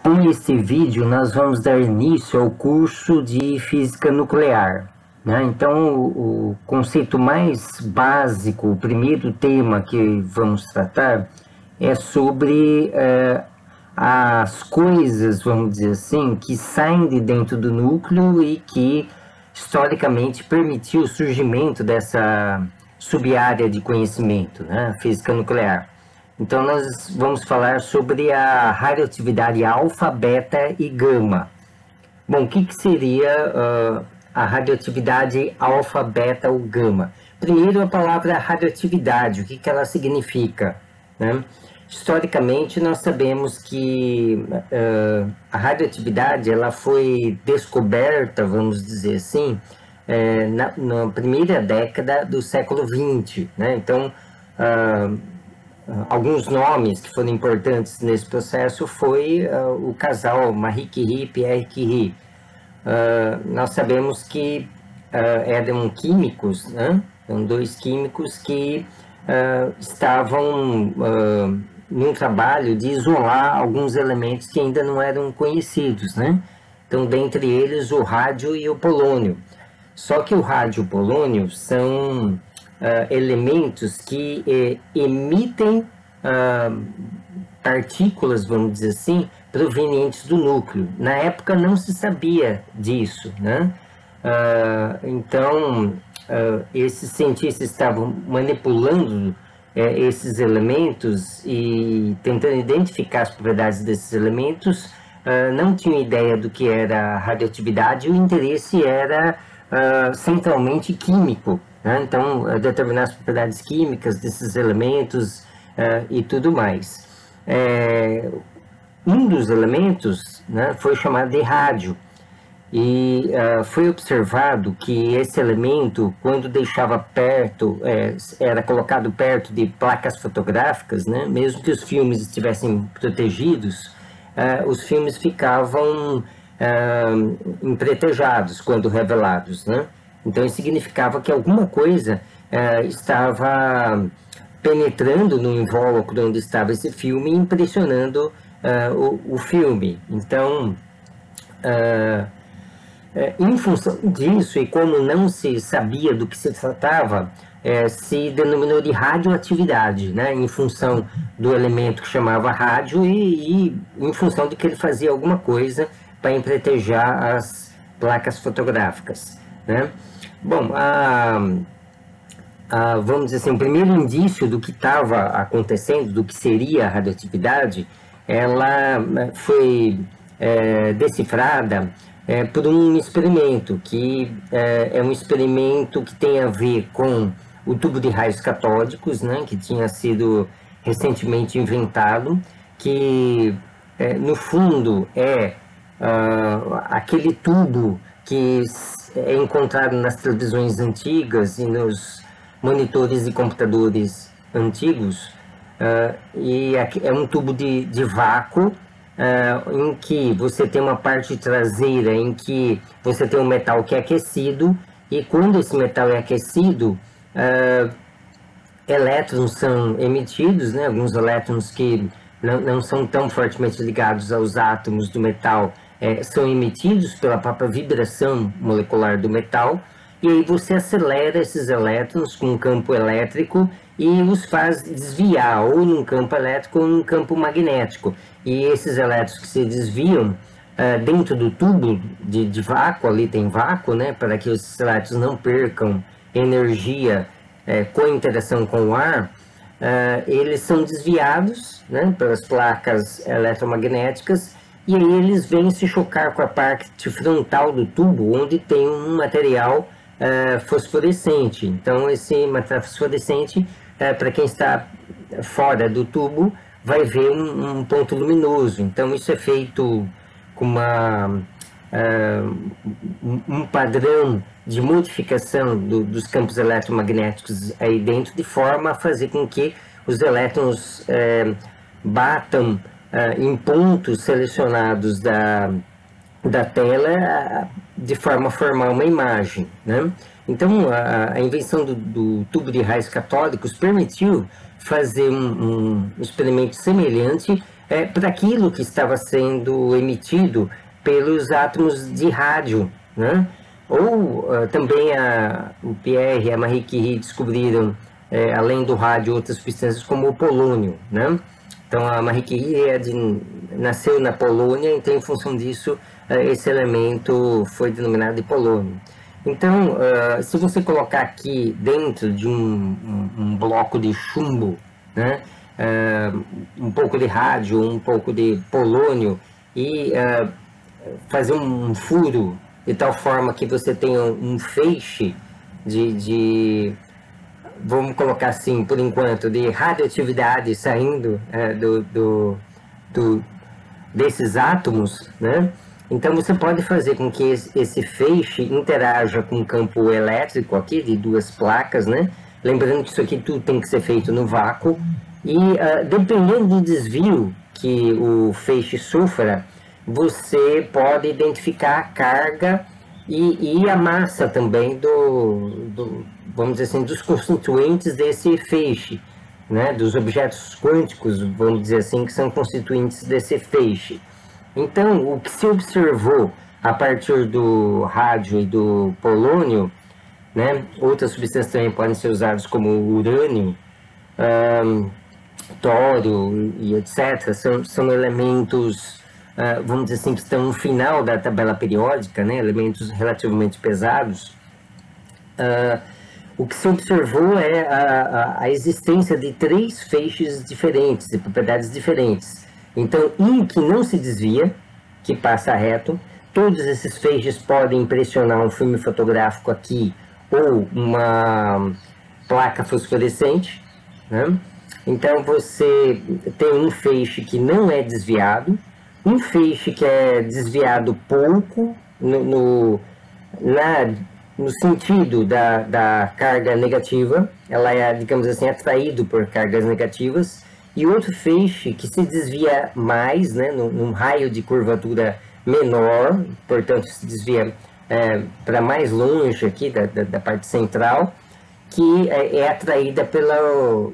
Com este vídeo, nós vamos dar início ao curso de Física Nuclear, né? Então, o conceito mais básico, o primeiro tema que vamos tratar é sobre as coisas, vamos dizer assim, que saem de dentro do núcleo e que, historicamente, permitiu o surgimento dessa sub-área de conhecimento, né? Física Nuclear. Então, nós vamos falar sobre a radioatividade alfa, beta e gama. Bom, o que seria a radioatividade alfa, beta ou gama? Primeiro, a palavra radioatividade, o que ela significa, né? Historicamente, nós sabemos que a radioatividade ela foi descoberta, vamos dizer assim, na primeira década do século XX, né? Então, alguns nomes que foram importantes nesse processo foi o casal Marie Curie e Pierre Curie. Nós sabemos que eram químicos, né? São dois químicos que estavam num trabalho de isolar alguns elementos que ainda não eram conhecidos, né? Então, dentre eles, o rádio e o polônio. Só que o rádio e o polônio são elementos que emitem partículas, vamos dizer assim, provenientes do núcleo. Na época não se sabia disso, né? Então, esses cientistas estavam manipulando esses elementos e tentando identificar as propriedades desses elementos, não tinham ideia do que era radioatividade e o interesse era centralmente químico, né? Então, determinar as propriedades químicas desses elementos e tudo mais. Um dos elementos, né, foi chamado de rádio e foi observado que esse elemento, quando deixava perto, era colocado perto de placas fotográficas, né, mesmo que os filmes estivessem protegidos, os filmes ficavam empretejados quando revelados, né? Então isso significava que alguma coisa estava penetrando no invólucro onde estava esse filme e impressionando o filme. Então, em função disso, e como não se sabia do que se tratava, se denominou de radioatividade, né? Em função do elemento que chamava rádio e em função de que ele fazia alguma coisa para empretejar as placas fotográficas, né? Bom, vamos dizer assim, o primeiro indício do que estava acontecendo, do que seria a radioatividade, ela foi decifrada por um experimento, que é um experimento que tem a ver com o tubo de raios catódicos, né, que tinha sido recentemente inventado, que no fundo é aquele tubo que é encontrado nas televisões antigas e nos monitores e computadores antigos, e é um tubo de vácuo, em que você tem uma parte traseira em que você tem um metal que é aquecido, e quando esse metal é aquecido, elétrons são emitidos, né? Alguns elétrons que não são tão fortemente ligados aos átomos do metal são emitidos pela própria vibração molecular do metal, e aí você acelera esses elétrons com um campo elétrico e os faz desviar ou num campo elétrico ou num campo magnético. E esses elétrons que se desviam dentro do tubo de vácuo, ali tem vácuo, né, para que os elétrons não percam energia com a interação com o ar, eles são desviados, né, pelas placas eletromagnéticas, e aí eles vêm se chocar com a parte frontal do tubo, onde tem um material fosforescente. Então, esse material fosforescente, para quem está fora do tubo, vai ver um ponto luminoso. Então, isso é feito com um padrão de modificação dos campos eletromagnéticos aí dentro, de forma a fazer com que os elétrons batam em pontos selecionados da tela, de forma a formar uma imagem, né? Então, a invenção do tubo de raios catódicos permitiu fazer um experimento semelhante para aquilo que estava sendo emitido pelos átomos de rádio, né? Ou também o Pierre e a Marie Curie descobriram, além do rádio, outras substâncias como o polônio, né? Então a Marie Curie nasceu na Polônia, então em função disso esse elemento foi denominado de polônio. Então, se você colocar aqui dentro de um bloco de chumbo, né, um pouco de rádio, um pouco de polônio e fazer um furo de tal forma que você tenha um feixe vamos colocar assim, por enquanto, de radioatividade saindo desses átomos, né? Então você pode fazer com que esse feixe interaja com o campo elétrico aqui de duas placas, né? Lembrando que isso aqui tudo tem que ser feito no vácuo e dependendo do desvio que o feixe sofra, você pode identificar a carga e a massa também vamos dizer assim, dos constituintes desse feixe, né? Dos objetos quânticos, vamos dizer assim, que são constituintes desse feixe. Então, o que se observou a partir do rádio e do polônio, né? Outras substâncias também podem ser usadas como urânio, tório e etc. São elementos, vamos dizer assim, que estão no final da tabela periódica, né? Elementos relativamente pesados. O que se observou é a existência de 3 feixes diferentes, de propriedades diferentes. Então, um que não se desvia, que passa reto, todos esses feixes podem impressionar um filme fotográfico aqui ou uma placa fosforescente, né? Então, você tem um feixe que não é desviado, um feixe que é desviado pouco no sentido da carga negativa, ela é, digamos assim, atraído por cargas negativas, e outro feixe que se desvia mais, né, num raio de curvatura menor, portanto se desvia para mais longe aqui da parte central, que é atraída pelo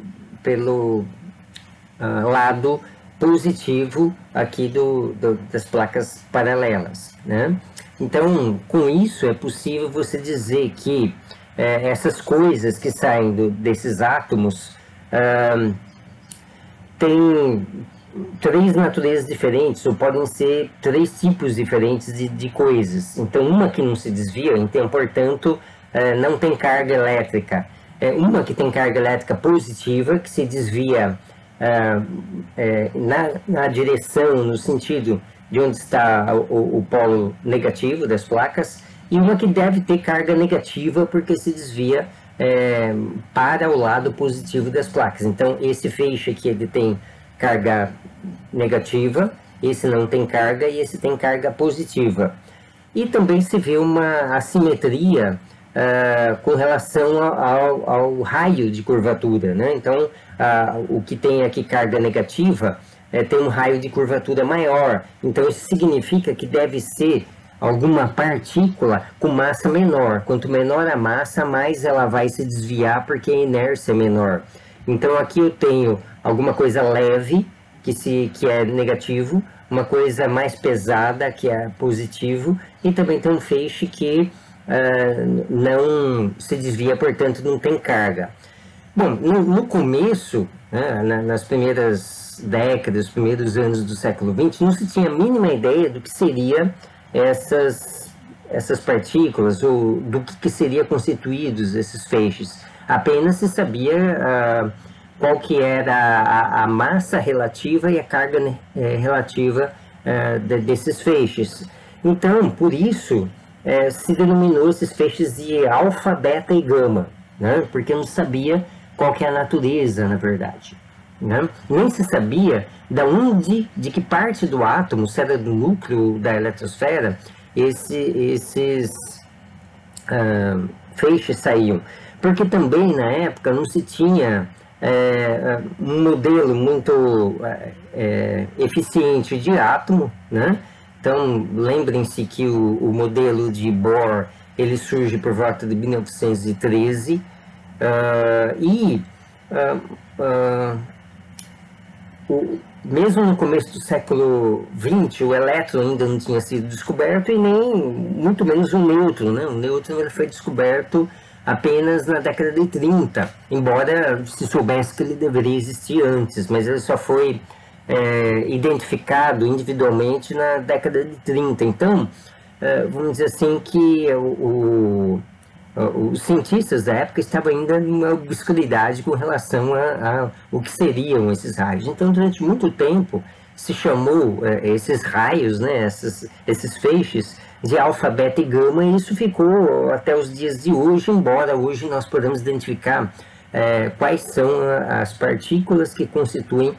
lado positivo aqui das placas paralelas, né? Então, com isso é possível você dizer que essas coisas que saem desses átomos têm 3 naturezas diferentes, ou podem ser 3 tipos diferentes de coisas. Então, uma que não se desvia, então, portanto, não tem carga elétrica. Uma que tem carga elétrica positiva, que se desvia na direção, no sentido de onde está o polo negativo das placas, e uma que deve ter carga negativa porque se desvia para o lado positivo das placas. Então, esse feixe aqui ele tem carga negativa, esse não tem carga e esse tem carga positiva. E também se vê uma assimetria com relação ao raio de curvatura, né? Então, o que tem aqui carga negativa tem um raio de curvatura maior. Então, isso significa que deve ser alguma partícula com massa menor. Quanto menor a massa, mais ela vai se desviar porque a inércia é menor. Então, aqui eu tenho alguma coisa leve, que é negativo, uma coisa mais pesada, que é positivo, e também tem um feixe que não se desvia, portanto não tem carga. Bom, no começo, né, nas primeiras décadas, primeiros anos do século XX, não se tinha a mínima ideia do que seria essas partículas, ou do que seria constituídos esses feixes. Apenas se sabia qual que era a massa relativa e a carga relativa desses feixes. Então, por isso, se denominou esses feixes de alfa, beta e gama, né? Porque não sabia qual que é a natureza, na verdade, né? Nem se sabia de que parte do átomo, se era do núcleo da eletrosfera, esses feixes saíam. Porque também, na época, não se tinha um modelo muito eficiente de átomo, né? Então, lembrem-se que o modelo de Bohr, ele surge por volta de 1913, mesmo no começo do século XX, o elétron ainda não tinha sido descoberto e nem, muito menos o nêutron, né? O nêutron ele foi descoberto apenas na década de 30, embora se soubesse que ele deveria existir antes, mas ele só foi identificado individualmente na década de 30. Então, vamos dizer assim que os cientistas da época estavam ainda em uma obscuridade com relação a o que seriam esses raios. Então, durante muito tempo, se chamou esses raios, né, esses feixes, de alfa, beta e gama, e isso ficou até os dias de hoje, embora hoje nós podemos identificar quais são as partículas que constituem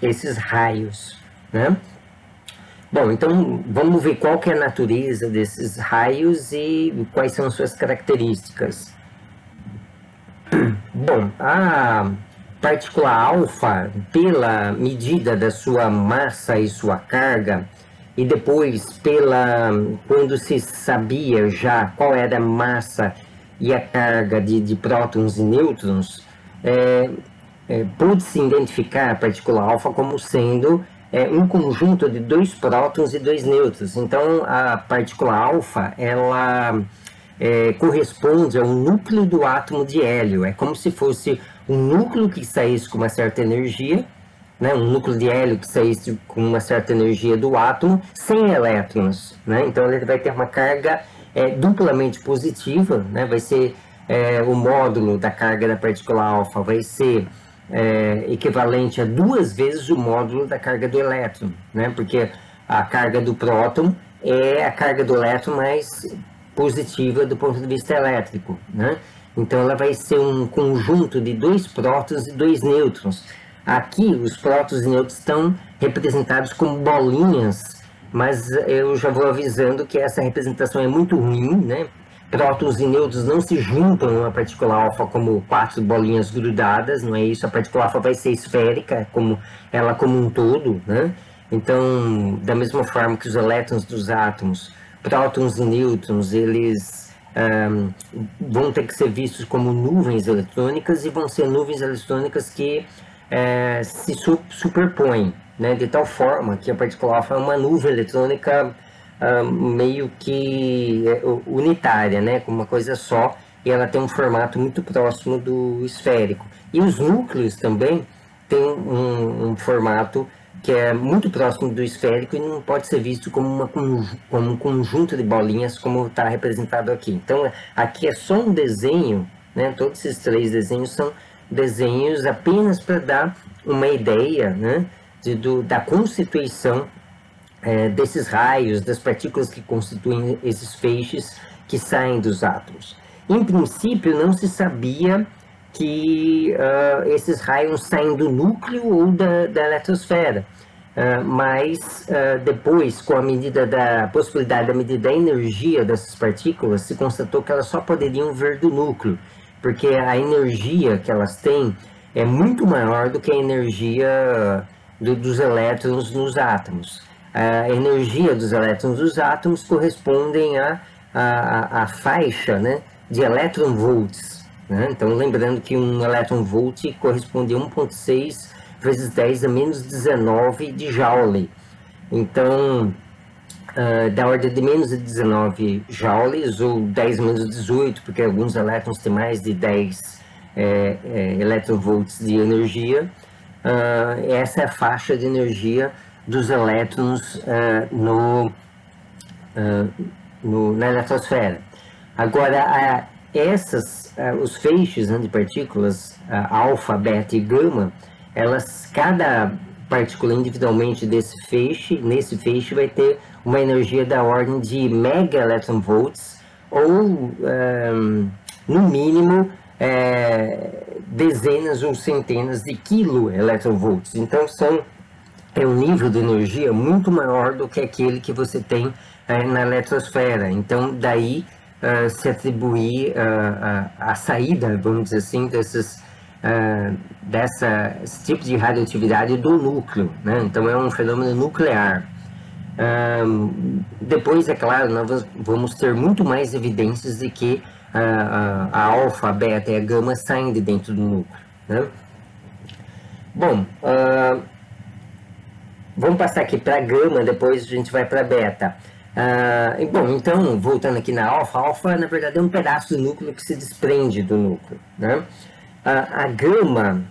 esses raios, né? Bom, então vamos ver qual que é a natureza desses raios e quais são suas características. Bom, a partícula alfa, pela medida da sua massa e sua carga, e depois quando se sabia já qual era a massa e a carga de prótons e nêutrons, pôde-se identificar a partícula alfa como sendo um conjunto de 2 prótons e 2 nêutrons. Então, a partícula alfa, ela corresponde ao núcleo do átomo de hélio. É como se fosse um núcleo que saísse com uma certa energia, né? Um núcleo de hélio que saísse com uma certa energia do átomo, sem elétrons, né? Então, ele vai ter uma carga duplamente positiva, né? Vai ser o módulo da carga da partícula alfa vai ser equivalente a 2 vezes o módulo da carga do elétron, né? Porque a carga do próton é a carga do elétron mais positiva do ponto de vista elétrico, né? Então ela vai ser um conjunto de 2 prótons e 2 nêutrons. Aqui os prótons e nêutrons estão representados como bolinhas, mas eu já vou avisando que essa representação é muito ruim, né? Prótons e nêutrons não se juntam numa partícula alfa como 4 bolinhas grudadas, não é isso? A partícula alfa vai ser esférica, como ela como um todo, né? Então, da mesma forma que os elétrons dos átomos, prótons e nêutrons, eles vão ter que ser vistos como nuvens eletrônicas e vão ser nuvens eletrônicas que se superpõem, né? De tal forma que a partícula alfa é uma nuvem eletrônica meio que unitária, né, como uma coisa só, e ela tem um formato muito próximo do esférico. E os núcleos também têm um formato que é muito próximo do esférico e não pode ser visto como um conjunto de bolinhas como está representado aqui. Então, aqui é só um desenho, né, todos esses 3 desenhos são desenhos apenas para dar uma ideia, né, da constituição desses raios, das partículas que constituem esses feixes que saem dos átomos. Em princípio, não se sabia que esses raios saem do núcleo ou da eletrosfera, mas depois, com a medida da possibilidade da medida da energia dessas partículas, se constatou que elas só poderiam vir do núcleo, porque a energia que elas têm é muito maior do que a energia dos elétrons nos átomos. A energia dos elétrons dos átomos correspondem à faixa, né, de eletronvolts, né? Então, lembrando que um eletronvolt corresponde a 1,6 vezes 10 a menos 19 de Joule. Então, da ordem de menos de 19 joules, ou 10 menos 18, porque alguns elétrons têm mais de 10 eletronvolts de energia. Essa é a faixa de energia dos elétrons na eletrosfera. Agora, os feixes, né, de partículas alfa, beta e gama, cada partícula individualmente nesse feixe vai ter uma energia da ordem de mega electronvolts ou, no mínimo, dezenas ou centenas de kiloelectronvolts. Então, é um nível de energia muito maior do que aquele que você tem na eletrosfera. Então, daí se atribuir a saída, vamos dizer assim, desse tipo de radioatividade do núcleo, né? Então, é um fenômeno nuclear. Depois, é claro, nós vamos ter muito mais evidências de que a alfa, a beta e a gama saem de dentro do núcleo, né? Bom, vamos passar aqui para gama, depois a gente vai para beta. Bom, então, voltando aqui na alfa, a alfa, na verdade, é um pedaço do núcleo que se desprende do núcleo, né? A gama,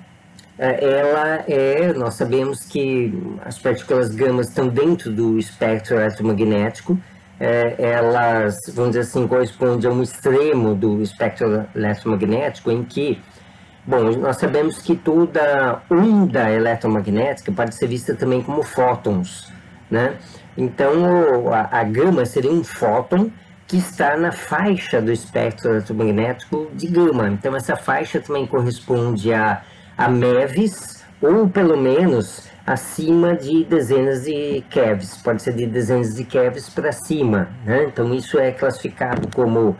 nós sabemos que as partículas gama estão dentro do espectro eletromagnético, elas, vamos dizer assim, correspondem a um extremo do espectro eletromagnético em que, bom, nós sabemos que toda onda eletromagnética pode ser vista também como fótons, né? Então, a gama seria um fóton que está na faixa do espectro eletromagnético de gama. Então, essa faixa também corresponde a MeVs, ou pelo menos acima de dezenas de keVs. Pode ser de dezenas de keVs para cima, né? Então, isso é classificado como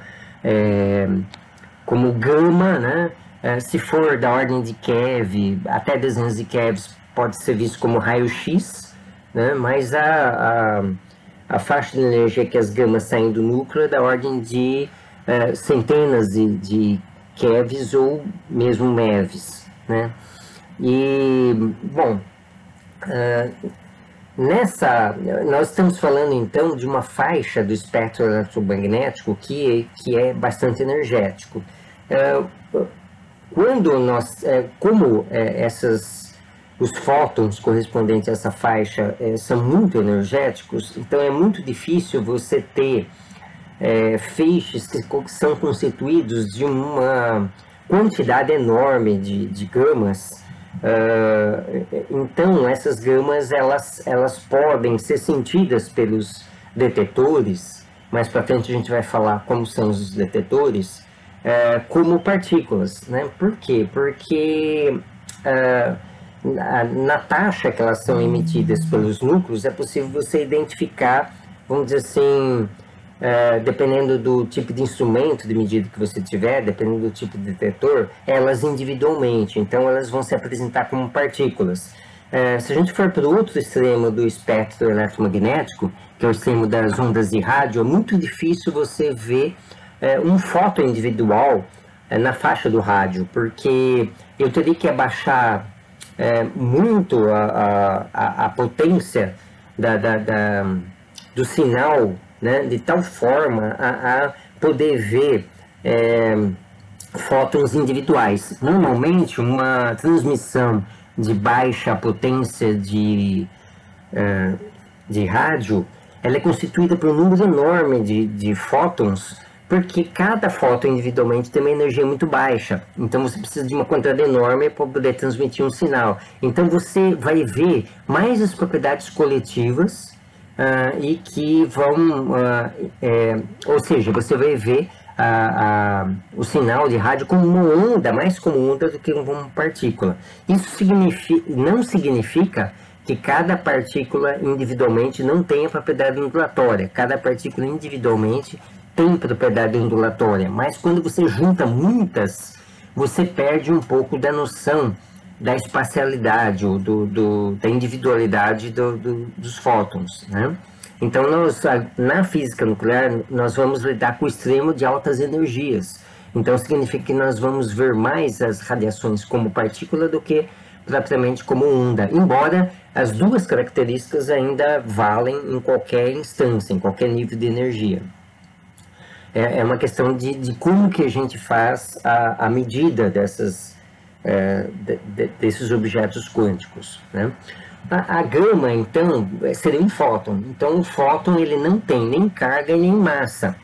gama, né? Se for da ordem de keV, até dezenas de keVs, pode ser visto como raio-x, né? Mas a faixa de energia que as gamas saem do núcleo é da ordem de centenas de keVs ou mesmo MeVs, né? E, bom, nós estamos falando então de uma faixa do espectro eletromagnético que é bastante energético. Quando os fótons correspondentes a essa faixa são muito energéticos, então é muito difícil você ter feixes que são constituídos de uma quantidade enorme de gamas. Então essas gamas elas podem ser sentidas pelos detetores. Mais para frente a gente vai falar como são os detetores, como partículas, né? Por quê? Porque na taxa que elas são emitidas pelos núcleos é possível você identificar, vamos dizer assim, dependendo do tipo de instrumento de medida que você tiver, dependendo do tipo de detetor, elas individualmente, então elas vão se apresentar como partículas. Se a gente for para o outro extremo do espectro eletromagnético, que é o extremo das ondas de rádio, é muito difícil você ver um fóton individual na faixa do rádio, porque eu teria que abaixar muito a potência do sinal, né, de tal forma a poder ver fótons individuais. Normalmente, uma transmissão de baixa potência de rádio, ela é constituída por um número enorme de fótons, porque cada fóton individualmente tem uma energia muito baixa. Então você precisa de uma quantidade enorme para poder transmitir um sinal. Então você vai ver mais as propriedades coletivas e que vão... ou seja, você vai ver o sinal de rádio como uma onda, mais como onda do que uma partícula. Isso não significa que cada partícula individualmente não tenha propriedade ondulatória. Cada partícula individualmente tem propriedade ondulatória, mas quando você junta muitas, você perde um pouco da noção da espacialidade ou da individualidade dos fótons, né? Então, na física nuclear, nós vamos lidar com o extremo de altas energias. Então, significa que nós vamos ver mais as radiações como partícula do que propriamente como onda, embora as duas características ainda valem em qualquer instância, em qualquer nível de energia. É uma questão de como que a gente faz a medida desses objetos quânticos, né? A gama, então, seria um fóton. Então, o fóton ele não tem nem carga nem massa.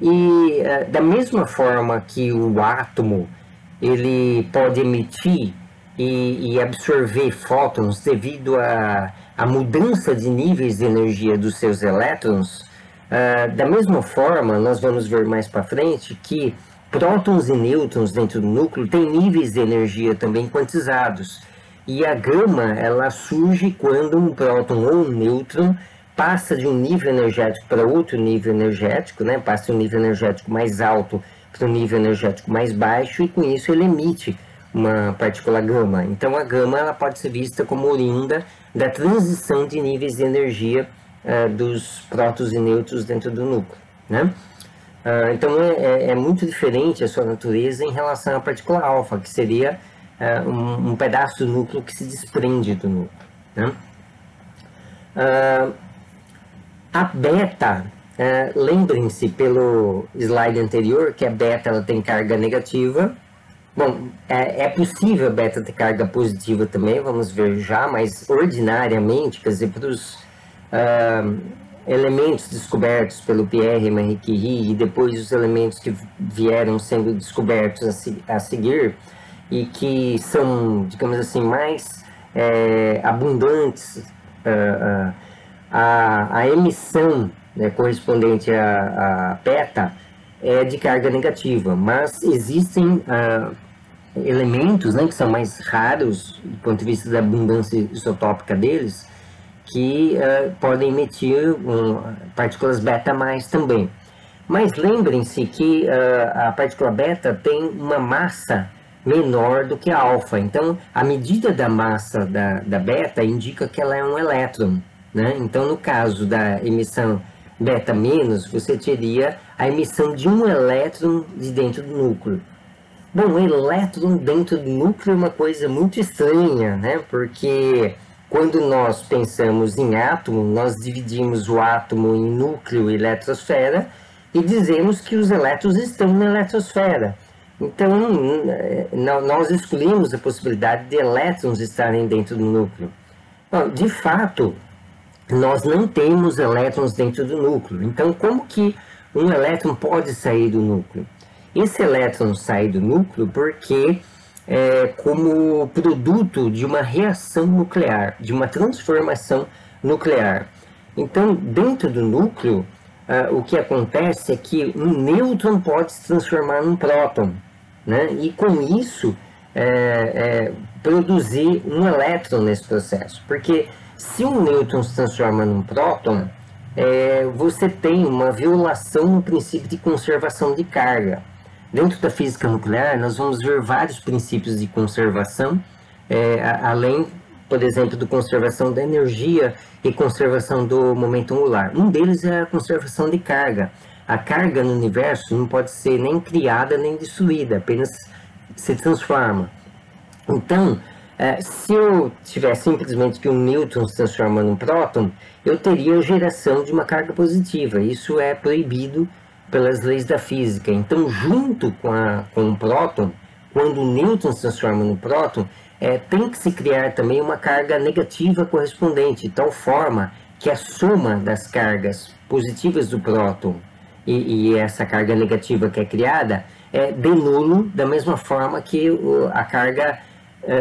E da mesma forma que o átomo ele pode emitir e absorver fótons devido à mudança de níveis de energia dos seus elétrons, da mesma forma, nós vamos ver mais para frente que prótons e nêutrons dentro do núcleo têm níveis de energia também quantizados. E a gama, ela surge quando um próton ou um nêutron passa de um nível energético para outro nível energético, né? Passa de um nível energético mais alto para um nível energético mais baixo, e com isso ele emite uma partícula gama. Então a gama ela pode ser vista como oriunda da transição de níveis de energia dos prótons e nêutrons dentro do núcleo, né? Então é muito diferente a sua natureza em relação à partícula alfa, que seria um pedaço do núcleo que se desprende do núcleo, né? A beta, lembrem-se pelo slide anterior que a beta ela tem carga negativa. Bom, é possível a beta ter carga positiva também, vamos ver já, mas ordinariamente, quer dizer, para os elementos descobertos pelo Pierre Marie Curie e depois os elementos que vieram sendo descobertos a seguir e que são, digamos assim, mais abundantes, a emissão, né, correspondente a beta é de carga negativa, mas existem elementos, né, que são mais raros do ponto de vista da abundância isotópica deles, que podem emitir partículas beta mais também. Mas lembrem-se que a partícula beta tem uma massa menor do que a alfa. Então, a medida da massa da beta indica que ela é um elétron, né? Então, no caso da emissão beta menos, você teria a emissão de um elétron de dentro do núcleo. Bom, elétron dentro do núcleo é uma coisa muito estranha, né? Porque quando nós pensamos em átomo, nós dividimos o átomo em núcleo e eletrosfera e dizemos que os elétrons estão na eletrosfera. Então, nós excluímos a possibilidade de elétrons estarem dentro do núcleo. Bom, de fato, nós não temos elétrons dentro do núcleo. Então, como que um elétron pode sair do núcleo? Esse elétron sai do núcleo porque como produto de uma reação nuclear, de uma transformação nuclear. Então, dentro do núcleo, o que acontece é que um nêutron pode se transformar num próton, né? E com isso, produzir um elétron nesse processo. Porque se um nêutron se transforma num próton, você tem uma violação no princípio de conservação de carga. Dentro da física nuclear, nós vamos ver vários princípios de conservação, além, por exemplo, de conservação da energia e conservação do momento angular. Um deles é a conservação de carga. A carga no universo não pode ser nem criada nem destruída, apenas se transforma. Então, se eu tivesse simplesmente que um nêutron se transforma num próton, eu teria a geração de uma carga positiva. Isso é proibido pelas leis da física. Então, junto com o próton, quando o nêutron se transforma no próton, tem que se criar também uma carga negativa correspondente, de tal forma que a soma das cargas positivas do próton e essa carga negativa que é criada dê nulo, da mesma forma que a carga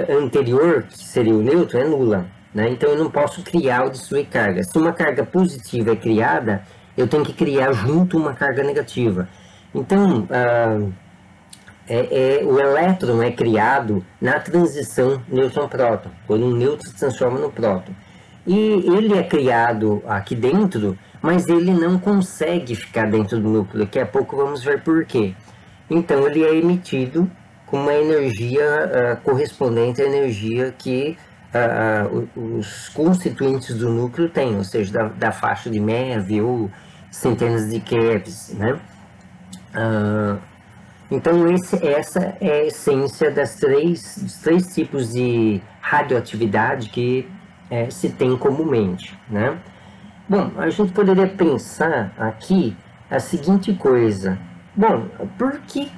anterior, que seria o nêutron, é nula, né? Então, eu não posso criar ou destruir carga. Se uma carga positiva é criada, eu tenho que criar junto uma carga negativa. Então, o elétron é criado na transição nêutron-próton, quando um nêutron se transforma no próton. E ele é criado aqui dentro, mas ele não consegue ficar dentro do núcleo. Daqui a pouco vamos ver por quê. Então, ele é emitido com uma energia correspondente à energia que os constituintes do núcleo têm, ou seja, da faixa de MeV ou centenas de kevs, né? Então, essa é a essência dos três tipos de radioatividade que se tem comumente, né? Bom, a gente poderia pensar aqui a seguinte coisa. Bom, por que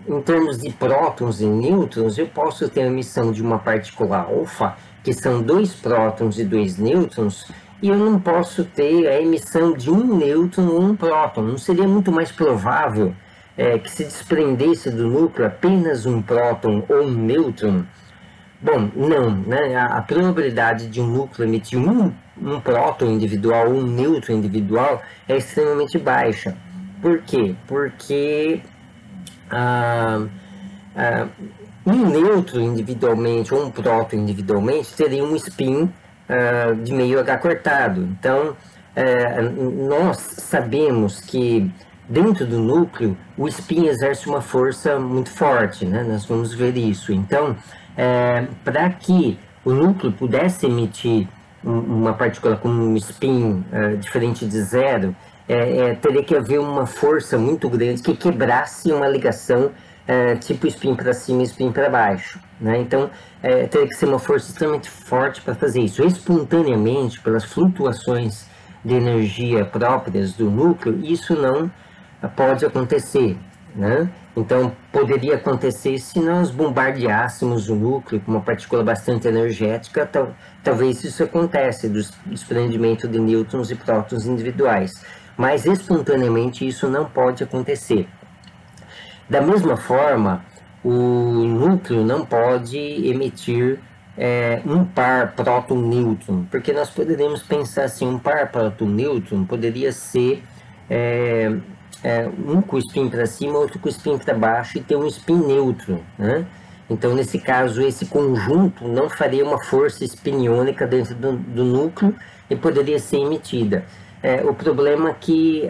em termos de prótons e nêutrons, eu posso ter a emissão de uma partícula alfa, que são 2 prótons e 2 nêutrons, e eu não posso ter a emissão de um nêutron ou um próton? Não seria muito mais provável que se desprendesse do núcleo apenas um próton ou um nêutron? Bom, não, né? A probabilidade de um núcleo emitir um próton individual ou um nêutron individual é extremamente baixa. Por quê? Porque um nêutron individualmente ou um próton individualmente teria um spin de meio H cortado. Então, nós sabemos que dentro do núcleo o spin exerce uma força muito forte, né? Nós vamos ver isso. Então, para que o núcleo pudesse emitir uma partícula com um spin diferente de zero, teria que haver uma força muito grande que quebrasse uma ligação tipo spin para cima e spin para baixo, né? Então, teria que ser uma força extremamente forte para fazer isso. Espontaneamente, pelas flutuações de energia próprias do núcleo, isso não pode acontecer, né? Então, poderia acontecer se nós bombardeássemos o núcleo com uma partícula bastante energética, talvez isso acontece, do desprendimento de nêutrons e prótons individuais. Mas, espontaneamente, isso não pode acontecer. Da mesma forma, o núcleo não pode emitir um par próton-nêutron, porque nós poderíamos pensar assim, um par próton-nêutron poderia ser um com spin para cima, outro com spin para baixo e ter um spin neutro, né? Então, nesse caso, esse conjunto não faria uma força espiniônica dentro do núcleo e poderia ser emitida. O problema é que,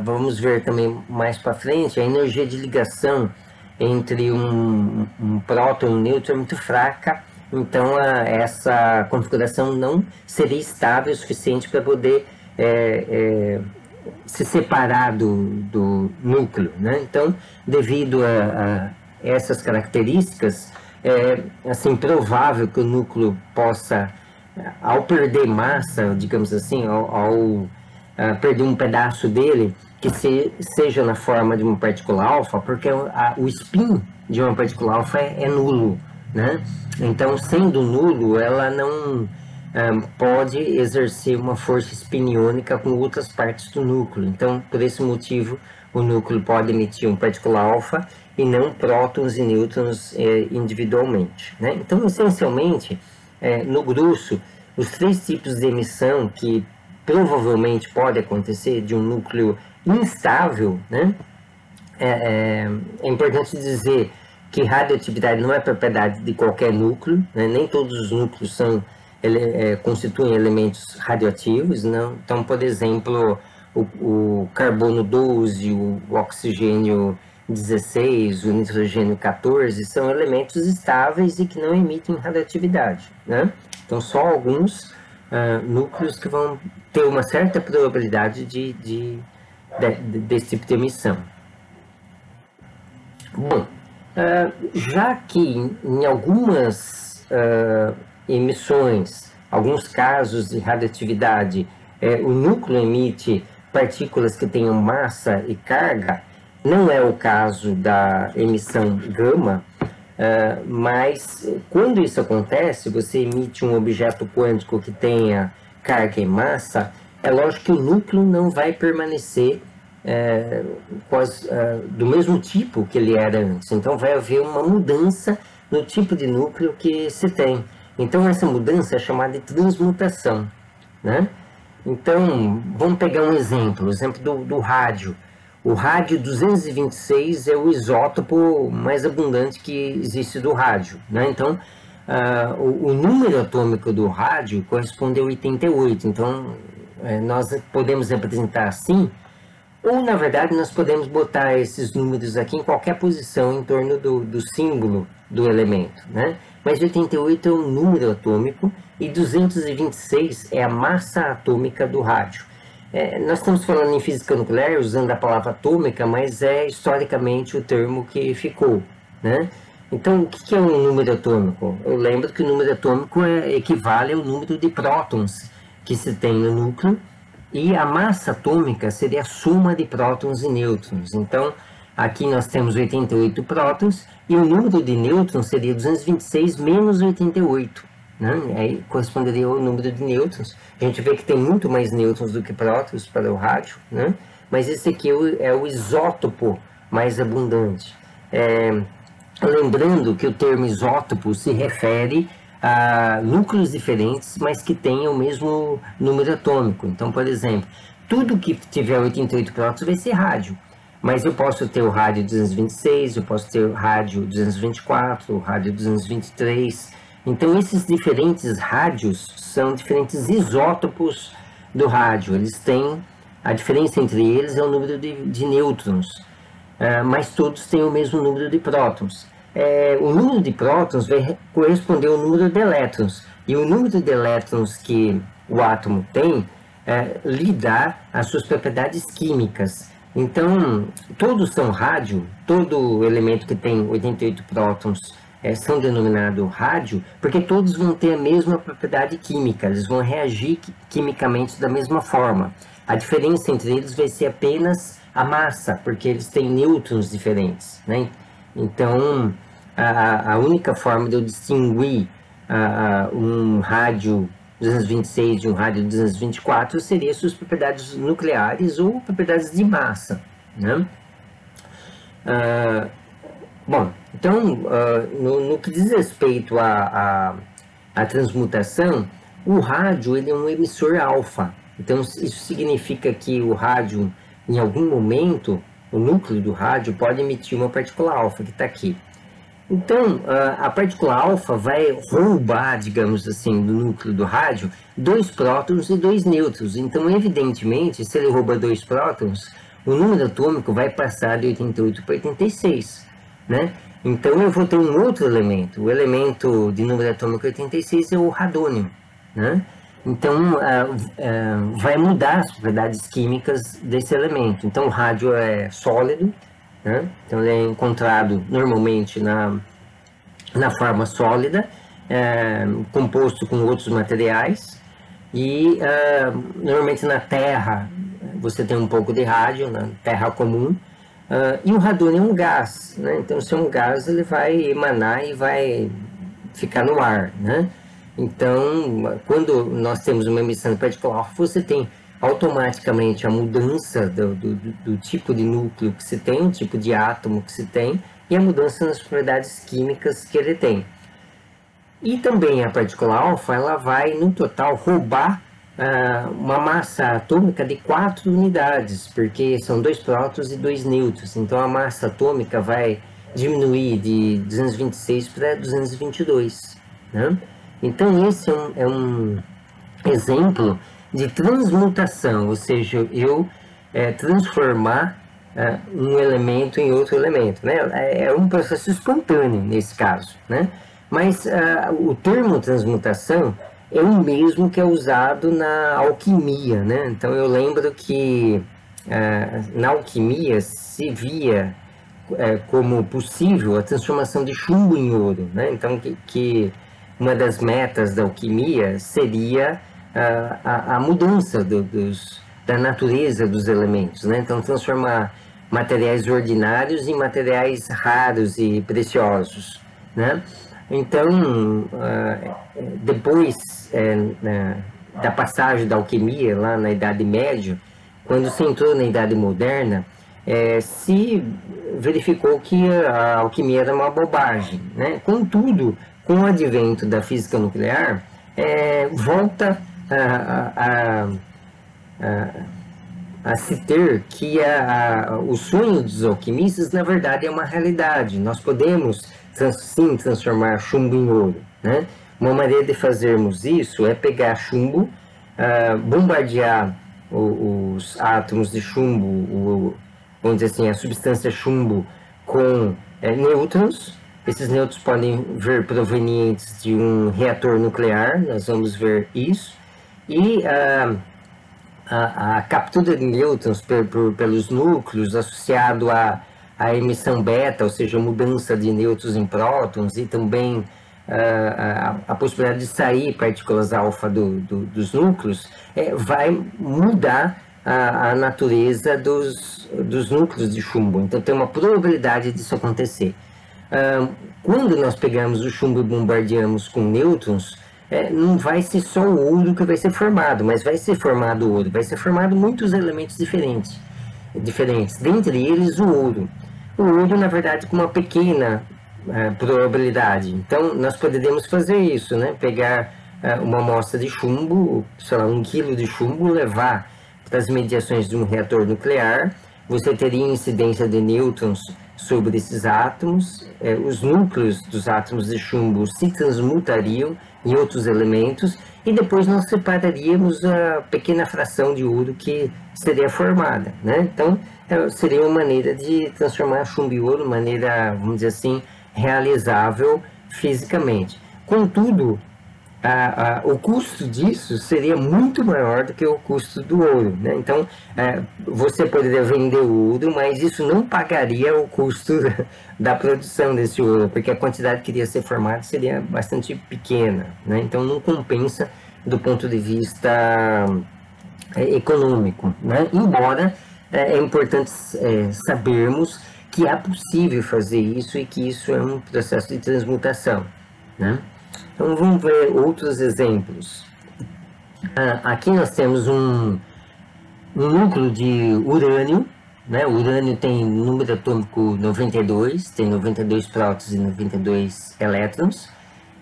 vamos ver também mais para frente, a energia de ligação entre um próton e um nêutron é muito fraca, então essa configuração não seria estável o suficiente para poder se separar do núcleo, né? Então, devido a essas características, é assim, provável que o núcleo possa, ao perder massa, digamos assim, ao perder um pedaço dele, que seja na forma de uma partícula alfa, porque o spin de uma partícula alfa é nulo, né? Então, sendo nulo, ela não pode exercer uma força espiniônica com outras partes do núcleo. Então, por esse motivo, o núcleo pode emitir uma partícula alfa e não prótons e nêutrons individualmente, né? Então, essencialmente, no grosso, os três tipos de emissão que provavelmente pode acontecer de um núcleo instável, né? É importante dizer que radioatividade não é propriedade de qualquer núcleo, né? Nem todos os núcleos constituem elementos radioativos, não? Então, por exemplo, o carbono 12, o oxigênio 16, o nitrogênio 14 são elementos estáveis e que não emitem radioatividade, né? Então, só alguns núcleos que vão ter uma certa probabilidade desse tipo de emissão. Bom, já que em algumas emissões, alguns casos de radioatividade, o núcleo emite partículas que tenham massa e carga, não é o caso da emissão gama, mas quando isso acontece, você emite um objeto quântico que tenha carga e massa, é lógico que o núcleo não vai permanecer do mesmo tipo que ele era antes. Então vai haver uma mudança no tipo de núcleo que se tem. Então essa mudança é chamada de transmutação, né? Então vamos pegar um exemplo, o exemplo do rádio. O rádio 226 é o isótopo mais abundante que existe do rádio, né? Então o número atômico do rádio corresponde a 88. Então nós podemos representar assim, ou na verdade nós podemos botar esses números aqui em qualquer posição em torno do símbolo do elemento, né? Mas 88 é o número atômico e 226 é a massa atômica do rádio. Nós estamos falando em física nuclear usando a palavra atômica, mas é historicamente o termo que ficou, né? Então, o que é um número atômico? Eu lembro que o número atômico equivale ao número de prótons que se tem no núcleo, e a massa atômica seria a soma de prótons e nêutrons. Então, aqui nós temos 88 prótons e o número de nêutrons seria 226 menos 88. Né? Aí corresponderia ao número de nêutrons. A gente vê que tem muito mais nêutrons do que prótons para o rádio, né? Mas esse aqui é o isótopo mais abundante. Lembrando que o termo isótopo se refere a núcleos diferentes, mas que tenham o mesmo número atômico. Então, por exemplo, tudo que tiver 88 prótons vai ser rádio. Mas eu posso ter o rádio 226, eu posso ter o rádio 224, o rádio 223. Então, esses diferentes rádios são diferentes isótopos do rádio. Eles têm, a diferença entre eles é o número de nêutrons, mas todos têm o mesmo número de prótons. O número de prótons vai corresponder ao número de elétrons, e o número de elétrons que o átomo tem lhe dá as suas propriedades químicas. Então, todos são rádio, todo elemento que tem 88 prótons são denominados rádio, porque todos vão ter a mesma propriedade química, eles vão reagir quimicamente da mesma forma. A diferença entre eles vai ser apenas a massa, porque eles têm nêutrons diferentes, né? Então, a única forma de eu distinguir um rádio 226 de um rádio 224 seria suas propriedades nucleares ou propriedades de massa, né? Bom, então, no que diz respeito à transmutação, o rádio ele é um emissor alfa. Então, isso significa que o rádio, em algum momento, o núcleo do rádio pode emitir uma partícula alfa, que está aqui. Então, a partícula alfa vai roubar, digamos assim, do núcleo do rádio, 2 prótons e 2 nêutrons. Então, evidentemente, se ele rouba 2 prótons, o número atômico vai passar de 88 para 86, né? Então, eu vou ter um outro elemento. O elemento de número atômico 86 é o radônio, né? Então, vai mudar as propriedades químicas desse elemento. Então, o rádio é sólido, né? Então, ele é encontrado normalmente na forma sólida, composto com outros materiais, e normalmente na Terra você tem um pouco de rádio, na Terra comum, e o radônio é um gás, né? Então, se é um gás, ele vai emanar e vai ficar no ar, né? Então, quando nós temos uma emissão de partícula alfa, você tem automaticamente a mudança do tipo de núcleo que se tem, o tipo de átomo que se tem, e a mudança nas propriedades químicas que ele tem. E também a partícula alfa, ela vai, no total, roubar uma massa atômica de 4 unidades, porque são 2 prótons e 2 nêutrons. Então, a massa atômica vai diminuir de 226 para 222, né? Então, esse é um exemplo de transmutação, ou seja, eu transformar um elemento em outro elemento, né? É um processo espontâneo nesse caso, né? Mas o termo transmutação é o mesmo que é usado na alquimia, né? Então eu lembro que na alquimia se via como possível a transformação de chumbo em ouro, né? Então que uma das metas da alquimia seria a mudança da natureza dos elementos, né? Então, transformar materiais ordinários em materiais raros e preciosos, né? Então, depois da passagem da alquimia, lá na Idade Média, quando se entrou na Idade Moderna, se verificou que a alquimia era uma bobagem, né? Contudo, com o advento da física nuclear, volta a se ter que o sonho dos alquimistas, na verdade, é uma realidade. Nós podemos, sim, transformar chumbo em ouro, né? Uma maneira de fazermos isso é pegar chumbo, bombardear os átomos de chumbo, vamos dizer assim, a substância chumbo com nêutrons. Esses nêutrons podem vir provenientes de um reator nuclear, nós vamos ver isso. E a captura de nêutrons pelos núcleos associado à emissão beta, ou seja, mudança de nêutrons em prótons, e também a possibilidade de sair partículas alfa dos núcleos, vai mudar a natureza dos núcleos de chumbo. Então tem uma probabilidade disso acontecer. Quando nós pegamos o chumbo e bombardeamos com nêutrons, não vai ser só o ouro que vai ser formado, mas vai ser formado ouro, vai ser formado muitos elementos diferentes, dentre eles o ouro. O ouro, na verdade, com uma pequena probabilidade. Então, nós poderíamos fazer isso, né? Pegar uma amostra de chumbo, sei lá, 1 quilo de chumbo, levar para as mediações de um reator nuclear, você teria incidência de nêutrons sobre esses átomos, os núcleos dos átomos de chumbo se transmutariam em outros elementos, e depois nós separaríamos a pequena fração de ouro que seria formada, né? Então, seria uma maneira de transformar chumbo em ouro, maneira, vamos dizer assim, realizável fisicamente. Contudo, o custo disso seria muito maior do que o custo do ouro, né? Então, você poderia vender o ouro, mas isso não pagaria o custo da produção desse ouro, porque a quantidade que iria ser formada seria bastante pequena, né? Então, não compensa do ponto de vista econômico, né? Embora é importante sabermos que é possível fazer isso e que isso é um processo de transmutação, né? Então vamos ver outros exemplos. Aqui nós temos um núcleo de urânio, né? O urânio tem número atômico 92, tem 92 prótons e 92 elétrons,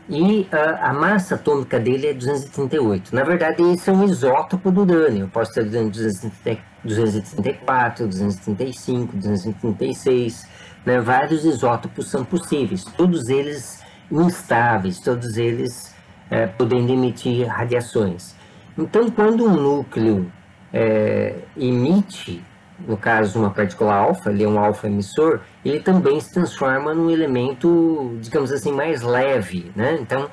e a massa atômica dele é 238. Na verdade, esse é um isótopo do urânio. Eu posso ter urânio 234, 235, 236, né? Vários isótopos são possíveis, todos eles instáveis, todos eles podendo emitir radiações. Então, quando um núcleo emite, no caso uma partícula alfa, ele é um alfa emissor, ele também se transforma num elemento, digamos assim, mais leve, né? Então,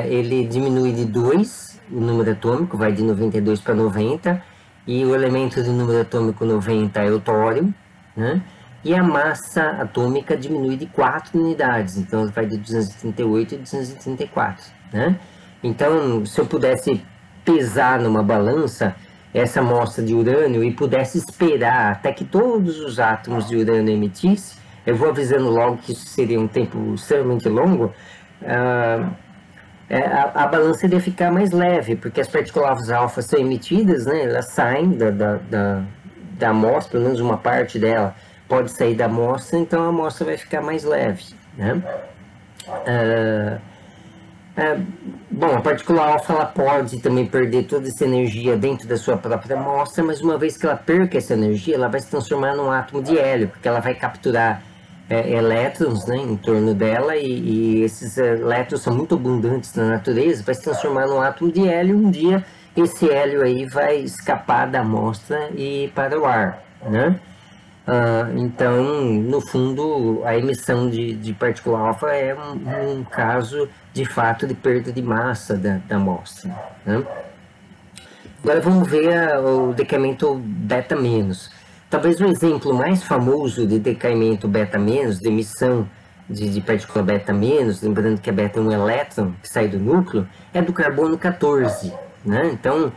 ele diminui de 2, o número atômico vai de 92 para 90, e o elemento de número atômico 90 é o tório, né? E a massa atômica diminui de 4 unidades, então vai de 238 a 234, né? Então, se eu pudesse pesar numa balança essa amostra de urânio e pudesse esperar até que todos os átomos de urânio emitissem, eu vou avisando logo que isso seria um tempo extremamente longo, a balança iria ficar mais leve, porque as partículas alfa são emitidas, né, elas saem da amostra, pelo menos uma parte dela pode sair da amostra, então a amostra vai ficar mais leve, né? Bom, a partícula alfa ela pode também perder toda essa energia dentro da sua própria amostra, mas uma vez que ela perca essa energia, ela vai se transformar num átomo de hélio, porque ela vai capturar elétrons, né, em torno dela, e esses elétrons são muito abundantes na natureza, vai se transformar num átomo de hélio, e um dia esse hélio aí vai escapar da amostra e ir para o ar, né? Então, no fundo, a emissão de partícula alfa é um caso, de fato, de perda de massa da amostra, né? Agora vamos ver o decaimento beta-. Talvez o exemplo mais famoso de decaimento beta-, de emissão de partícula beta-, lembrando que a beta é um elétron que sai do núcleo, é do carbono 14, né? Então,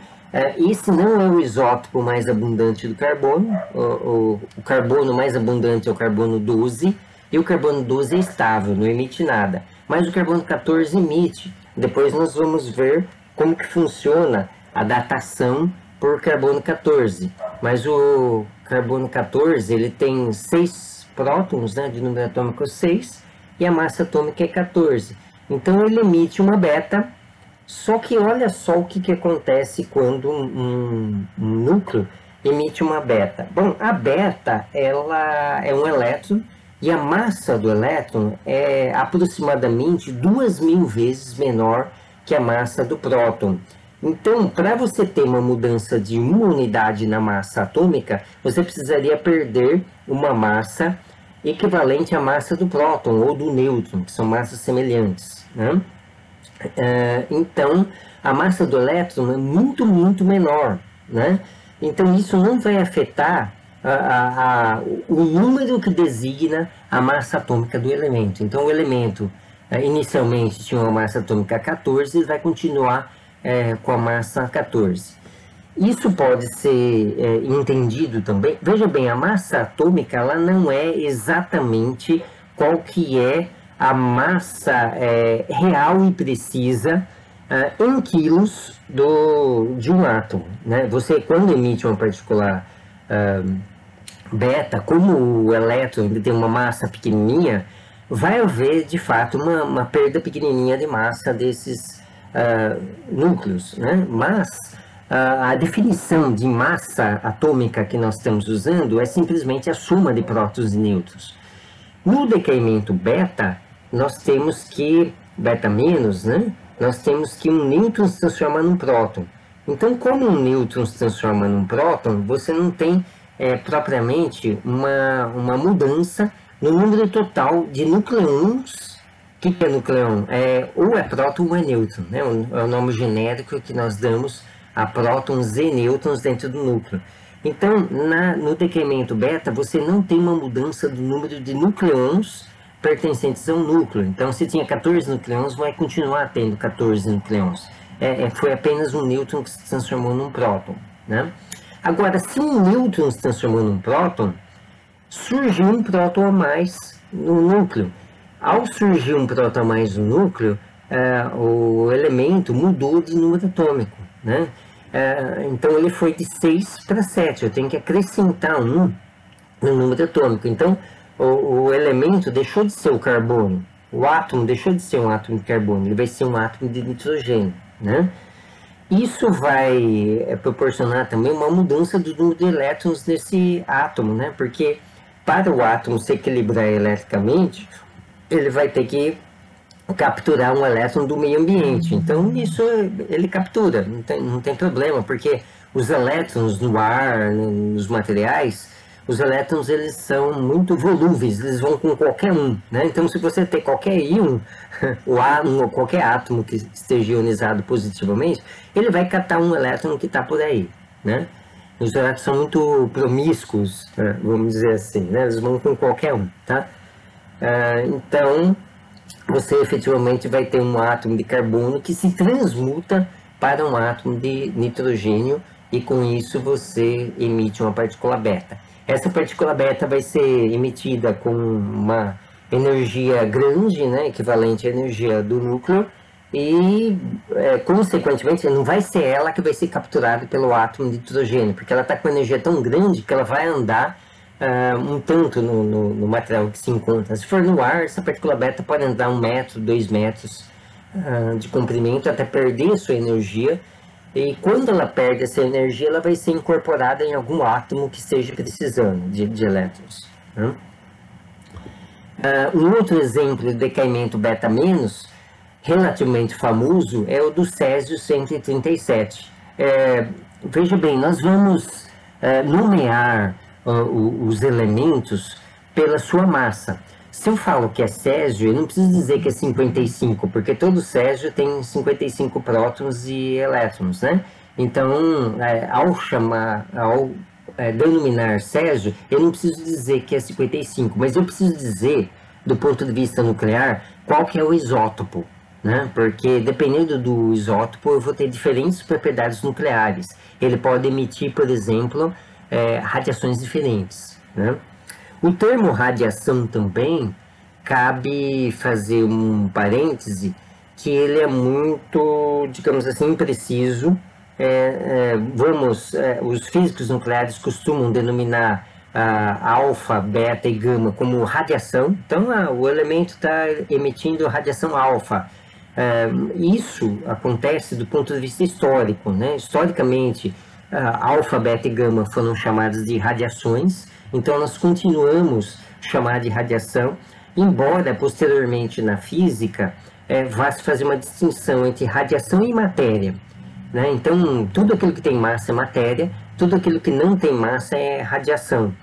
esse não é o isótopo mais abundante do carbono, o carbono mais abundante é o carbono 12, e o carbono 12 é estável, não emite nada. Mas o carbono 14 emite. Depois nós vamos ver como que funciona a datação por carbono 14. Mas o carbono 14 ele tem 6 prótons, né, de número atômico 6, e a massa atômica é 14. Então ele emite uma beta. Só que olha só o que acontece quando um núcleo emite uma beta. Bom, a beta ela é um elétron e a massa do elétron é aproximadamente 2.000 vezes menor que a massa do próton. Então, para você ter uma mudança de uma unidade na massa atômica, você precisaria perder uma massa equivalente à massa do próton ou do nêutron, que são massas semelhantes, né? Então, a massa do elétron é muito, muito menor, né? Então, isso não vai afetar o número que designa a massa atômica do elemento. Então, o elemento inicialmente tinha uma massa atômica 14 e vai continuar com a massa 14. Isso pode ser entendido também. Veja bem, a massa atômica ela não é exatamente qual que é a massa real e precisa em quilos de um átomo, né? Você, quando emite uma partícula beta, como o elétron tem uma massa pequenininha, vai haver, de fato, uma perda pequenininha de massa desses núcleos, né? Mas a definição de massa atômica que nós estamos usando é simplesmente a soma de prótons e nêutrons. No decaimento beta, nós temos que, beta-, né? Nós temos que um nêutron se transforma num próton. Então, como um nêutron se transforma num próton, você não tem propriamente uma mudança no número total de nucleons que é nucleon? Ou é próton ou é nêutron, né? É o nome genérico que nós damos a prótons e nêutrons dentro do núcleo. Então, no decaimento beta, você não tem uma mudança do número de nucleons pertencentes ao núcleo. Então, se tinha 14 nucleons, vai continuar tendo 14 nucleons. Foi apenas um nêutron que se transformou num próton, né? Agora, se um nêutron se transformou num próton, surgiu um próton a mais no núcleo. Ao surgir um próton a mais no núcleo, o elemento mudou de número atômico, né? Então ele foi de 6 para 7, eu tenho que acrescentar 1 no número atômico. Então o elemento deixou de ser o carbono, o átomo deixou de ser um átomo de carbono, ele vai ser um átomo de nitrogênio, né? Isso vai proporcionar também uma mudança do número de elétrons nesse átomo, né? Porque para o átomo se equilibrar eletricamente, ele vai ter que capturar um elétron do meio ambiente. Então, isso ele captura, não tem problema, porque os elétrons no ar, nos materiais, os elétrons eles são muito volúveis, eles vão com qualquer um, né? Então, se você ter qualquer íon, ou qualquer átomo que esteja ionizado positivamente, ele vai captar um elétron que está por aí, né? Os elétrons são muito promíscuos, vamos dizer assim, né? Eles vão com qualquer um, tá? Então, você efetivamente vai ter um átomo de carbono que se transmuta para um átomo de nitrogênio e com isso você emite uma partícula beta. Essa partícula beta vai ser emitida com uma energia grande, né, equivalente à energia do núcleo, e consequentemente não vai ser ela que vai ser capturada pelo átomo de nitrogênio, porque ela está com energia tão grande que ela vai andar um tanto no material que se encontra. Se for no ar, essa partícula beta pode andar 1 metro, 2 metros de comprimento até perder a sua energia, e quando ela perde essa energia, ela vai ser incorporada em algum átomo que esteja precisando de elétrons, né? Um outro exemplo de decaimento beta-, relativamente famoso, é o do césio 137. Veja bem, nós vamos nomear os elementos pela sua massa. Se eu falo que é césio, eu não preciso dizer que é 55, porque todo césio tem 55 prótons e elétrons, né? Então, ao denominar césio, eu não preciso dizer que é 55, mas eu preciso dizer, do ponto de vista nuclear, qual que é o isótopo, né? Porque dependendo do isótopo, eu vou ter diferentes propriedades nucleares. Ele pode emitir, por exemplo, radiações diferentes, né? O termo radiação também, cabe fazer um parêntese, que ele é muito, digamos assim, impreciso. Os físicos nucleares costumam denominar alfa, beta e gama como radiação. Então, o elemento está emitindo radiação alfa. Isso acontece do ponto de vista histórico, né? Historicamente, alfa, beta e gama foram chamadas de radiações. Então, nós continuamos a chamar de radiação, embora posteriormente na física vá se fazer uma distinção entre radiação e matéria, né? Então, tudo aquilo que tem massa é matéria, tudo aquilo que não tem massa é radiação.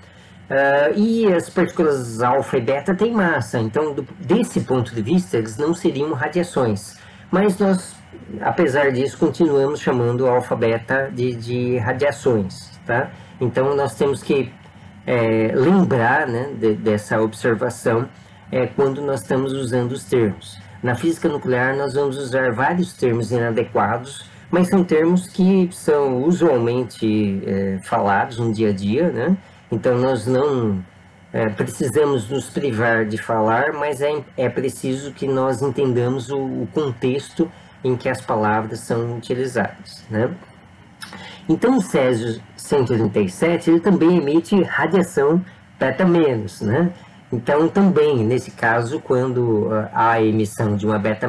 E as partículas alfa e beta têm massa, então, desse ponto de vista, eles não seriam radiações. Mas nós, apesar disso, continuamos chamando alfa e beta de radiações, tá? Então, nós temos que lembrar, né, dessa observação quando nós estamos usando os termos. Na física nuclear, nós vamos usar vários termos inadequados, mas são termos que são usualmente falados no dia a dia, né? Então, nós não precisamos nos privar de falar, mas é preciso que nós entendamos o contexto em que as palavras são utilizadas, né? Então, o césio 137, ele também emite radiação beta-, né? Então, também, nesse caso, quando há a emissão de uma beta-,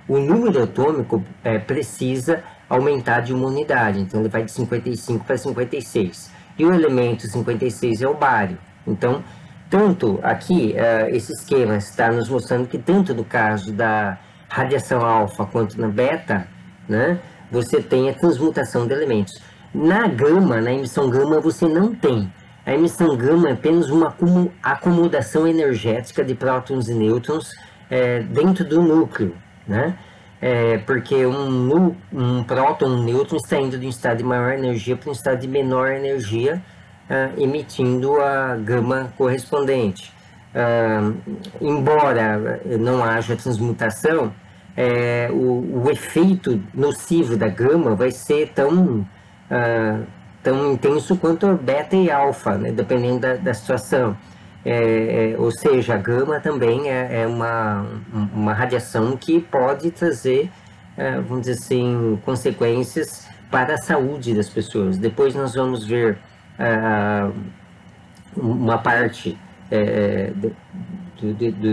o número atômico precisa aumentar de uma unidade. Então, ele vai de 55 para 56. E o elemento 56 é o bário. Então, tanto aqui, esse esquema está nos mostrando que tanto no caso da radiação alfa quanto na beta, né, você tem a transmutação de elementos. Na gama, na emissão gama, você não tem. A emissão gama é apenas uma acomodação energética de prótons e nêutrons dentro do núcleo, né? Porque um próton, um nêutron está indo de um estado de maior energia para um estado de menor energia, emitindo a gama correspondente. Embora não haja transmutação, o efeito nocivo da gama vai ser tão intenso quanto a beta e alfa, né, dependendo da situação. Ou seja, a gama também é uma radiação que pode trazer, vamos dizer assim, consequências para a saúde das pessoas. Depois nós vamos ver uma parte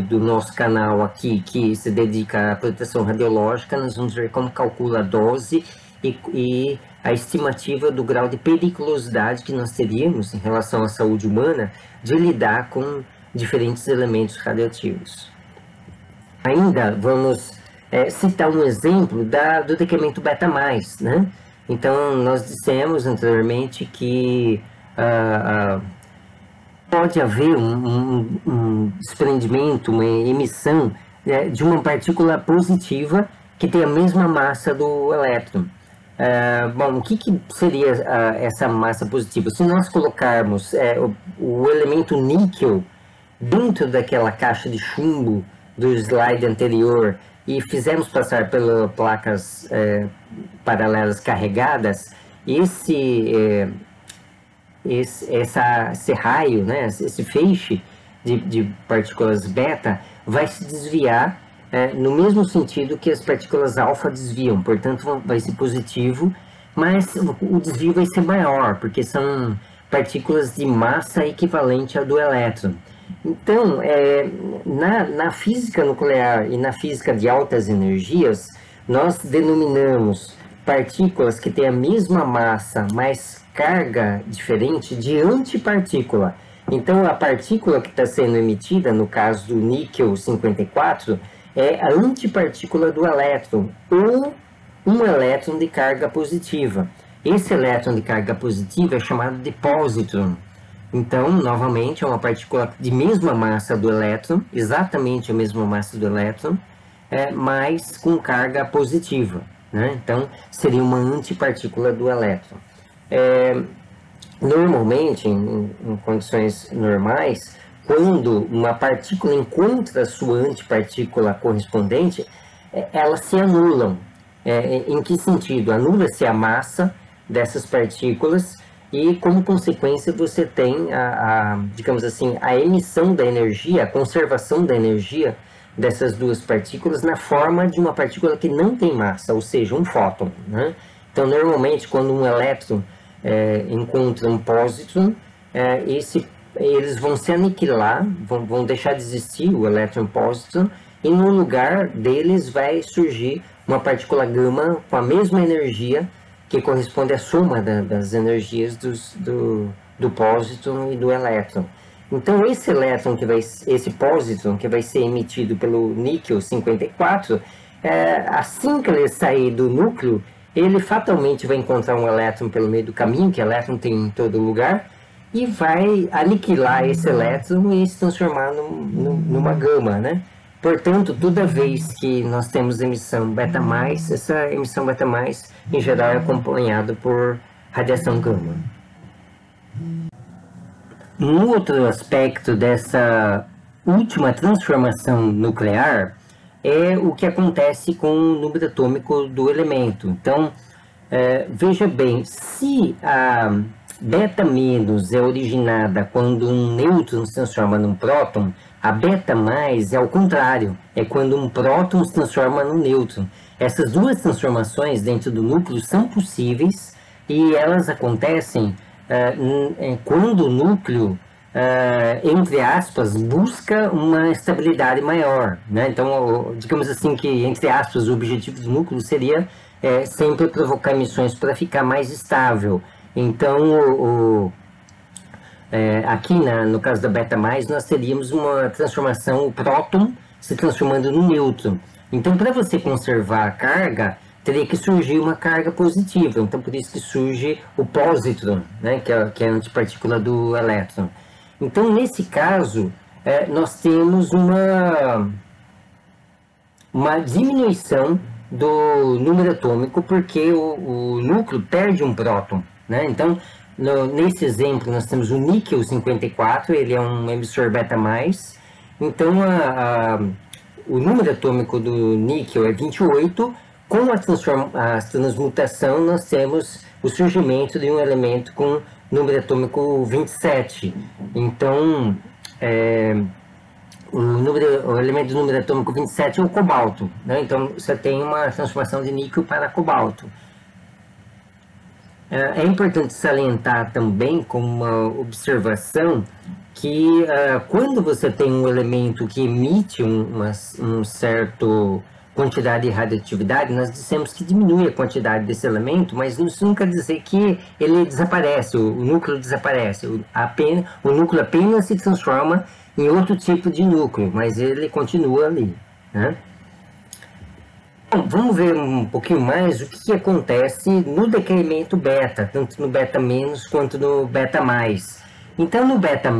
do nosso canal aqui que se dedica à proteção radiológica. Nós vamos ver como calcula a dose e a estimativa do grau de periculosidade que nós teríamos em relação à saúde humana de lidar com diferentes elementos radioativos. Ainda vamos citar um exemplo do decremento beta+, né? Então, nós dissemos anteriormente que pode haver um desprendimento, uma emissão de uma partícula positiva que tem a mesma massa do elétron. Bom, o que seria essa massa positiva? Se nós colocarmos o elemento níquel dentro daquela caixa de chumbo do slide anterior e fizermos passar pelas placas paralelas carregadas, esse raio, né, esse feixe de partículas beta vai se desviar no mesmo sentido que as partículas alfa desviam, portanto vai ser positivo, mas o desvio vai ser maior, porque são partículas de massa equivalente à do elétron. Então, na física nuclear e na física de altas energias, nós denominamos partículas que têm a mesma massa, mas carga diferente de antipartícula. Então, a partícula que está sendo emitida, no caso do níquel 54, é a antipartícula do elétron, ou um elétron de carga positiva. Esse elétron de carga positiva é chamado de positron. Então, novamente, é uma partícula de mesma massa do elétron, exatamente a mesma massa do elétron, mas com carga positiva, né? Então, seria uma antipartícula do elétron. Normalmente, em condições normais, quando uma partícula encontra a sua antipartícula correspondente, elas se anulam. Em que sentido? Anula-se a massa dessas partículas e, como consequência, você tem digamos assim, a emissão da energia, a conservação da energia dessas duas partículas na forma de uma partícula que não tem massa, ou seja, um fóton, né? Então, normalmente, quando um elétron encontra um pósitron, eles vão se aniquilar, vão deixar de existir o elétron pósitron, e no lugar deles vai surgir uma partícula gama com a mesma energia, que corresponde à soma das energias do pósitron e do elétron. Então, esse pósitron que vai ser emitido pelo níquel 54, assim que ele sair do núcleo, ele fatalmente vai encontrar um elétron pelo meio do caminho, que elétron tem em todo lugar, e vai aniquilar esse elétron e se transformar numa gama, né? Portanto, toda vez que nós temos emissão beta+, essa emissão beta+, em geral, é acompanhada por radiação gama. Um outro aspecto dessa última transformação nuclear é o que acontece com o número atômico do elemento. Então, veja bem, se a beta- é originada quando um nêutron se transforma num próton, a beta+ é ao contrário, é quando um próton se transforma num nêutron. Essas duas transformações dentro do núcleo são possíveis e elas acontecem quando o núcleo, entre aspas, busca uma estabilidade maior, né? Então, digamos assim que, entre aspas, o objetivo do núcleo seria sempre provocar emissões para ficar mais estável. Então, aqui no caso da beta+, nós teríamos uma transformação, o próton se transformando no nêutron. Então, para você conservar a carga, teria que surgir uma carga positiva. Então, por isso que surge o positron, né, que é a antipartícula do elétron. Então, nesse caso, nós temos uma diminuição do número atômico, porque o núcleo perde um próton, né? Então, nesse exemplo, nós temos o níquel 54, ele é um emissor beta+, então o número atômico do níquel é 28, com a transmutação nós temos o surgimento de um elemento com número atômico 27. Então, o elemento do número atômico 27 é o cobalto, né? Então você tem uma transformação de níquel para cobalto. É importante salientar também, como uma observação, que quando você tem um elemento que emite um certo quantidade de radioatividade, nós dissemos que diminui a quantidade desse elemento, mas isso não quer dizer que ele desaparece, o núcleo desaparece, o núcleo apenas se transforma em outro tipo de núcleo, mas ele continua ali, né? Bom, vamos ver um pouquinho mais o que acontece no decremento beta, tanto no beta- quanto no beta+. Então, no beta-,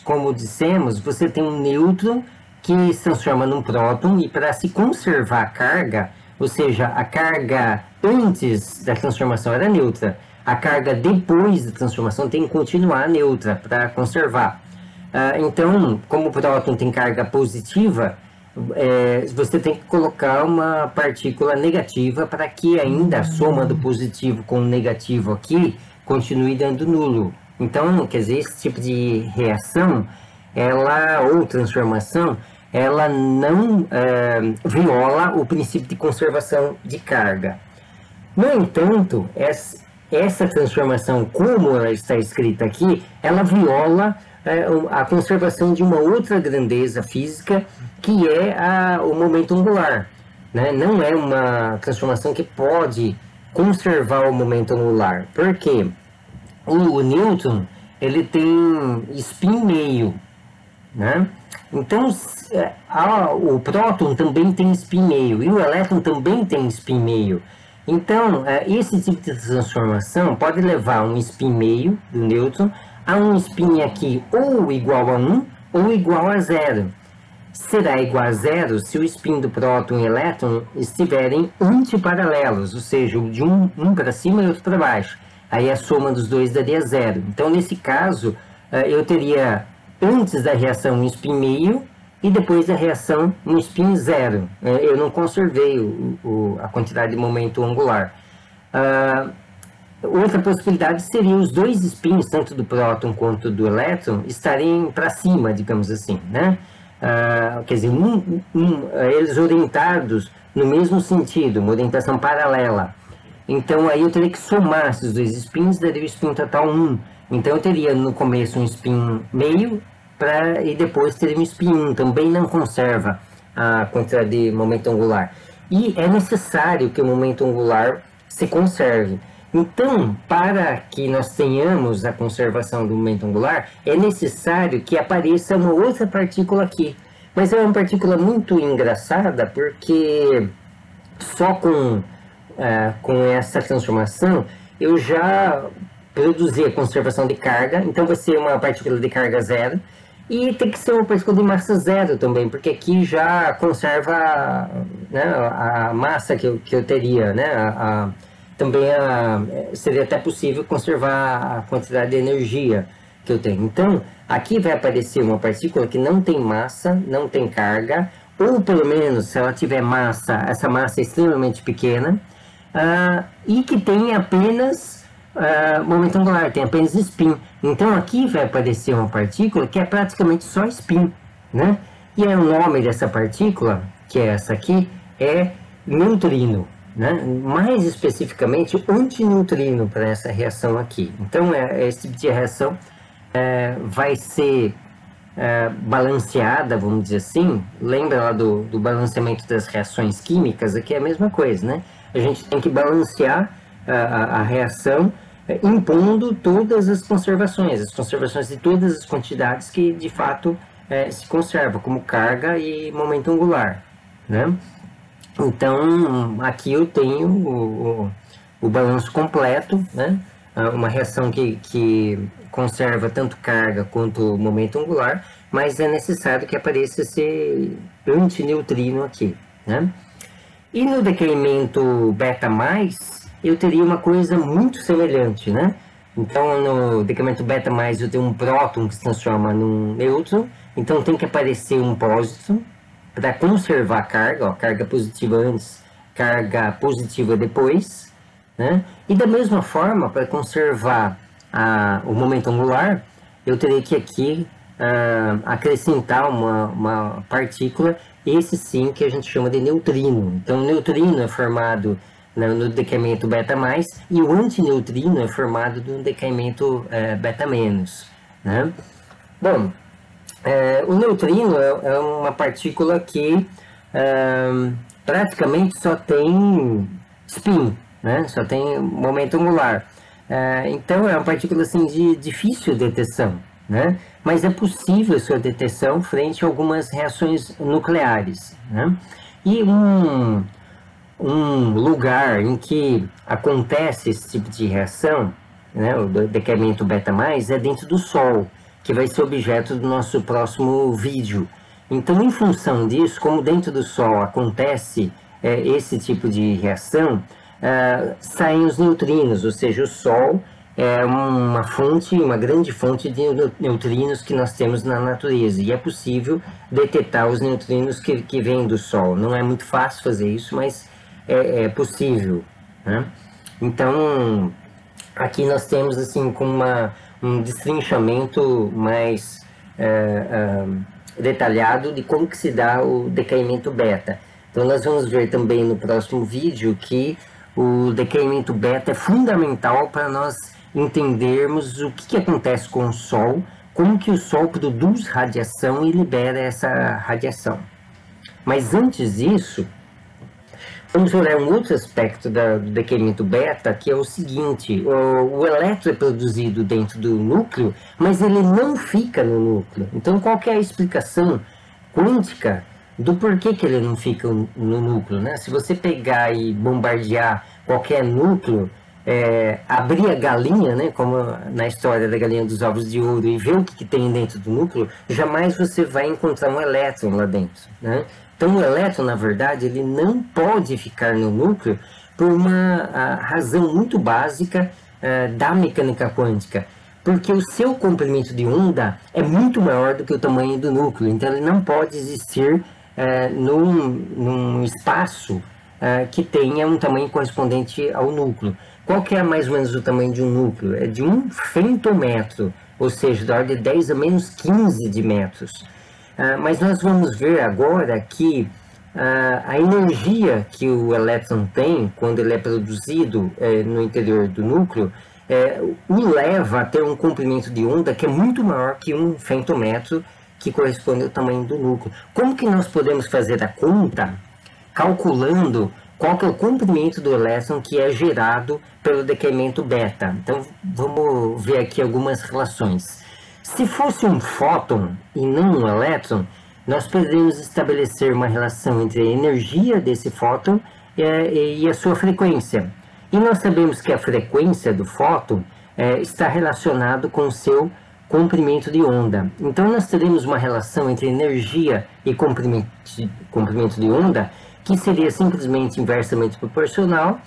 como dissemos, você tem um nêutron que se transforma num próton, e para se conservar a carga, ou seja, a carga antes da transformação era neutra, a carga depois da transformação tem que continuar neutra para conservar. Então, como o próton tem carga positiva, você tem que colocar uma partícula negativa para que ainda a soma do positivo com o negativo aqui continue dando nulo. Então, quer dizer, esse tipo de reação, ou transformação, ela não viola o princípio de conservação de carga. No entanto, essa transformação, como ela está escrita aqui, ela viola a conservação de uma outra grandeza física, que é o momento angular, né? Não é uma transformação que pode conservar o momento angular. Por quê? O nêutron, ele tem spin meio, né? Então, o próton também tem spin meio e o elétron também tem spin meio. Então, esse tipo de transformação pode levar um spin meio do nêutron a um spin aqui ou igual a 1 ou igual a 0. Será igual a 0 se o spin do próton e elétron estiverem antiparalelos, ou seja, de um para cima e outro para baixo. Aí a soma dos dois daria 0. Então, nesse caso, eu teria antes da reação um spin meio e depois da reação um spin 0. Eu não conservei a quantidade de momento angular. Outra possibilidade seria os dois spins, tanto do próton quanto do elétron, estarem para cima, digamos assim, né? Quer dizer, eles orientados no mesmo sentido, uma orientação paralela. Então, aí eu teria que somar esses dois spins, daria o spin total 1. Então, eu teria no começo um spin meio, e depois teria um spin 1. Também não conserva a quantidade de momento angular. E é necessário que o momento angular se conserve. Então, para que nós tenhamos a conservação do momento angular, é necessário que apareça uma outra partícula aqui. Mas é uma partícula muito engraçada, porque só com essa transformação eu já produzi a conservação de carga. Então vai ser uma partícula de carga 0 e tem que ser uma partícula de massa 0 também, porque aqui já conserva, né, a massa que eu teria, né? Também seria até possível conservar a quantidade de energia que eu tenho. Então, aqui vai aparecer uma partícula que não tem massa, não tem carga, ou pelo menos, se ela tiver massa, essa massa é extremamente pequena, e que tem apenas momento angular, tem apenas spin. Então, aqui vai aparecer uma partícula que é praticamente só spin, né? E o nome dessa partícula, que é essa aqui, é neutrino, né? Mais especificamente, antineutrino para essa reação aqui. Então, esse tipo de reação vai ser balanceada, vamos dizer assim. Lembra lá do balanceamento das reações químicas? Aqui é a mesma coisa, né? A gente tem que balancear a reação, impondo todas as conservações de todas as quantidades que de fato se conservam, como carga e momento angular, né? Então, aqui eu tenho o balanço completo, né? Uma reação que conserva tanto carga quanto momento angular, mas é necessário que apareça esse antineutrino aqui. né? E no decaimento beta+, eu teria uma coisa muito semelhante, né? Então, no decaimento beta+, eu tenho um próton que se transforma num nêutron, então tem que aparecer um pósitron para conservar a carga, ó, carga positiva antes, carga positiva depois, né? E da mesma forma, para conservar o momento angular, eu teria que aqui acrescentar uma partícula, esse sim que a gente chama de neutrino. Então, o neutrino é formado no decaimento beta+, e o antineutrino é formado no decaimento beta-, né? Bom, o neutrino é uma partícula que praticamente só tem spin, né? Só tem momento angular. Então, é uma partícula assim, de difícil detecção, né? Mas é possível sua detecção frente a algumas reações nucleares, né? E um lugar em que acontece esse tipo de reação, né, o decaimento beta+, é dentro do Sol, que vai ser objeto do nosso próximo vídeo. Então, em função disso, como dentro do Sol acontece esse tipo de reação, saem os neutrinos, ou seja, o Sol é uma grande fonte de neutrinos que nós temos na natureza, e é possível detectar os neutrinos que vêm do Sol. Não é muito fácil fazer isso, mas é possível, né? Então, aqui nós temos assim com um destrinchamento mais detalhado de como que se dá o decaimento beta. Então, nós vamos ver também no próximo vídeo que o decaimento beta é fundamental para nós entendermos o que acontece com o Sol, como que o Sol produz radiação e libera essa radiação. Mas antes disso, vamos olhar um outro aspecto do decaimento beta, que é o seguinte: o elétron é produzido dentro do núcleo, mas ele não fica no núcleo. Então, qual que é a explicação quântica do porquê que ele não fica no núcleo, né? Se você pegar e bombardear qualquer núcleo, abrir a galinha, né, como na história da galinha dos ovos de ouro, e ver o que tem dentro do núcleo, jamais você vai encontrar um elétron lá dentro, né? Então, o elétron, na verdade, ele não pode ficar no núcleo por uma razão muito básica da mecânica quântica, porque o seu comprimento de onda é muito maior do que o tamanho do núcleo, então ele não pode existir num espaço que tenha um tamanho correspondente ao núcleo. Qual que é mais ou menos o tamanho de um núcleo? É de 1 femtometro, ou seja, da ordem de 10 a menos 15 de metros. Mas nós vamos ver agora que a energia que o elétron tem quando ele é produzido no interior do núcleo o leva a ter um comprimento de onda que é muito maior que 1 femtometro, que corresponde ao tamanho do núcleo. Como que nós podemos fazer a conta calculando qual que é o comprimento do elétron que é gerado pelo decaimento beta? Então, vamos ver aqui algumas relações. Se fosse um fóton e não um elétron, nós poderíamos estabelecer uma relação entre a energia desse fóton e a sua frequência. E nós sabemos que a frequência do fóton está relacionado com o seu comprimento de onda. Então, nós teremos uma relação entre energia e comprimento de onda que seria simplesmente inversamente proporcional,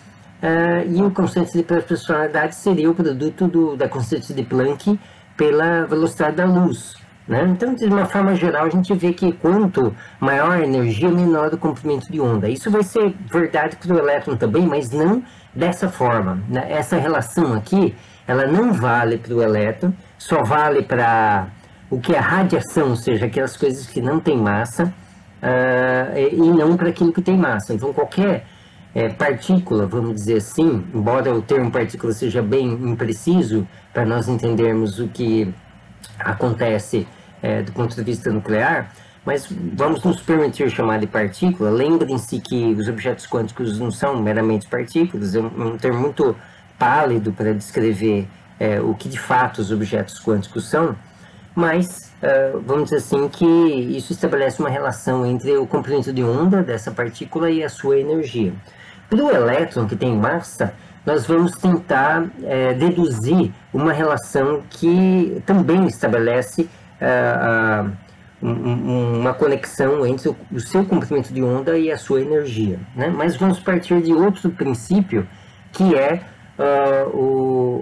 e o constante de proporcionalidade seria o produto da constante de Planck pela velocidade da luz, né? Então, de uma forma geral, a gente vê que quanto maior a energia, menor o comprimento de onda. Isso vai ser verdade para o elétron também, mas não dessa forma, né? Essa relação aqui, ela não vale para o elétron, só vale para o que é radiação, ou seja, aquelas coisas que não têm massa, e não para aquilo que tem massa. Então, qualquer partícula, vamos dizer assim, embora o termo partícula seja bem impreciso para nós entendermos o que acontece do ponto de vista nuclear, mas vamos nos permitir chamar de partícula. Lembrem-se que os objetos quânticos não são meramente partículas, é um termo muito pálido para descrever o que de fato os objetos quânticos são, mas vamos dizer assim que isso estabelece uma relação entre o comprimento de onda dessa partícula e a sua energia. Para o elétron, que tem massa, nós vamos tentar deduzir uma relação que também estabelece uma conexão entre o seu comprimento de onda e a sua energia, né? Mas vamos partir de outro princípio, que é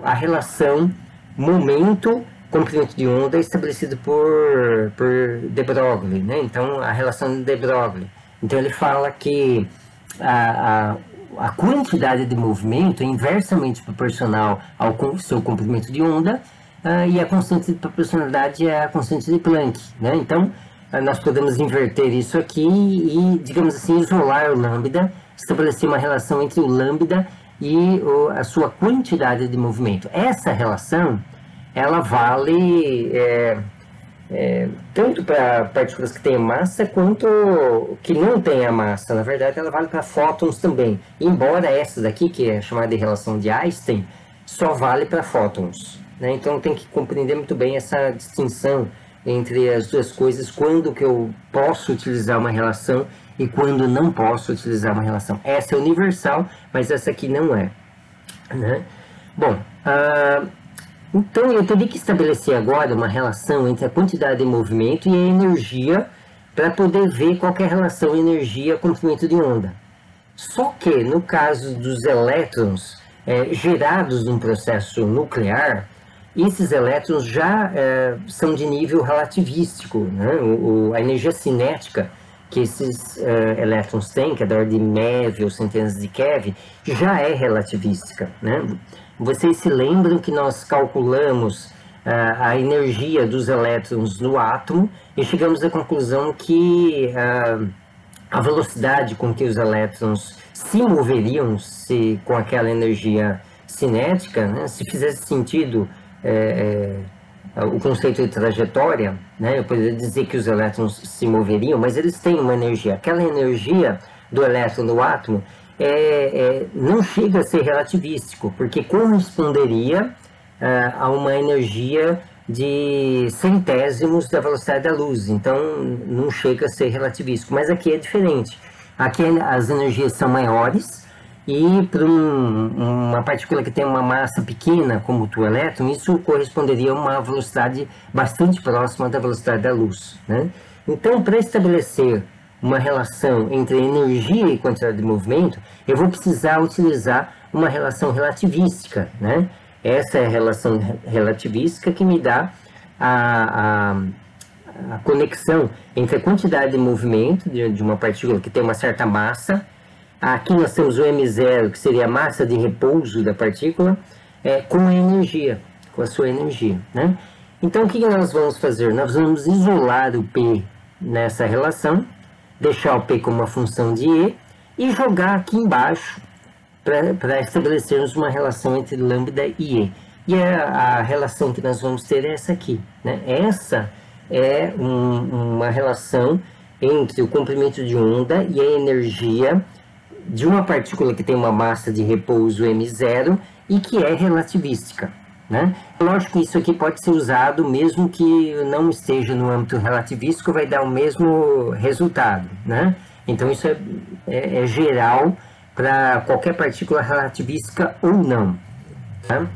a relação momento-comprimento de onda estabelecida por de Broglie, né? Então, a relação de Broglie. Então, ele fala que a quantidade de movimento é inversamente proporcional ao seu comprimento de onda, e a constante de proporcionalidade é a constante de Planck, né? Então, nós podemos inverter isso aqui e, digamos assim, isolar o lambda, estabelecer uma relação entre o lambda e a sua quantidade de movimento. Essa relação, ela vale tanto para partículas que têm massa quanto que não têm massa. Na verdade, ela vale para fótons também. Embora essa daqui, que é chamada de relação de Einstein, só vale para fótons, né? Então tem que compreender muito bem essa distinção entre as duas coisas, quando que eu posso utilizar uma relação e quando não posso utilizar uma relação. Essa é universal, mas essa aqui não é, né? Bom, então eu teria que estabelecer agora uma relação entre a quantidade de movimento e a energia para poder ver qual é a relação energia-comprimento de onda. Só que no caso dos elétrons gerados num processo nuclear, esses elétrons já são de nível relativístico, né? A energia cinética que esses elétrons têm, que é da ordem de MeV ou centenas de keV, já é relativística, né? Vocês se lembram que nós calculamos a energia dos elétrons no átomo e chegamos à conclusão que a velocidade com que os elétrons se moveriam com aquela energia cinética, né? Se fizesse sentido o conceito de trajetória, né? Eu poderia dizer que os elétrons se moveriam, mas eles têm uma energia. Aquela energia do elétron no átomo não chega a ser relativístico, porque corresponderia a uma energia de centésimos da velocidade da luz. Então, não chega a ser relativístico. Mas aqui é diferente. Aqui as energias são maiores, e para uma partícula que tem uma massa pequena, como o elétron, isso corresponderia a uma velocidade bastante próxima da velocidade da luz, né? Então, para estabelecer uma relação entre energia e quantidade de movimento, eu vou precisar utilizar uma relação relativística, né? Essa é a relação relativística que me dá a conexão entre a quantidade de movimento de uma partícula que tem uma certa massa. Aqui nós temos o m0, que seria a massa de repouso da partícula, com a energia, com a sua energia, né? Então, o que nós vamos fazer? Nós vamos isolar o P nessa relação, deixar o P como uma função de E e jogar aqui embaixo para estabelecermos uma relação entre lambda e E. E a relação que nós vamos ter é essa aqui, né? Essa é uma relação entre o comprimento de onda e a energia de uma partícula que tem uma massa de repouso m0 e que é relativística, né? Lógico que isso aqui pode ser usado mesmo que não esteja no âmbito relativístico, vai dar o mesmo resultado, né? Então isso é geral para qualquer partícula relativística ou não, tá?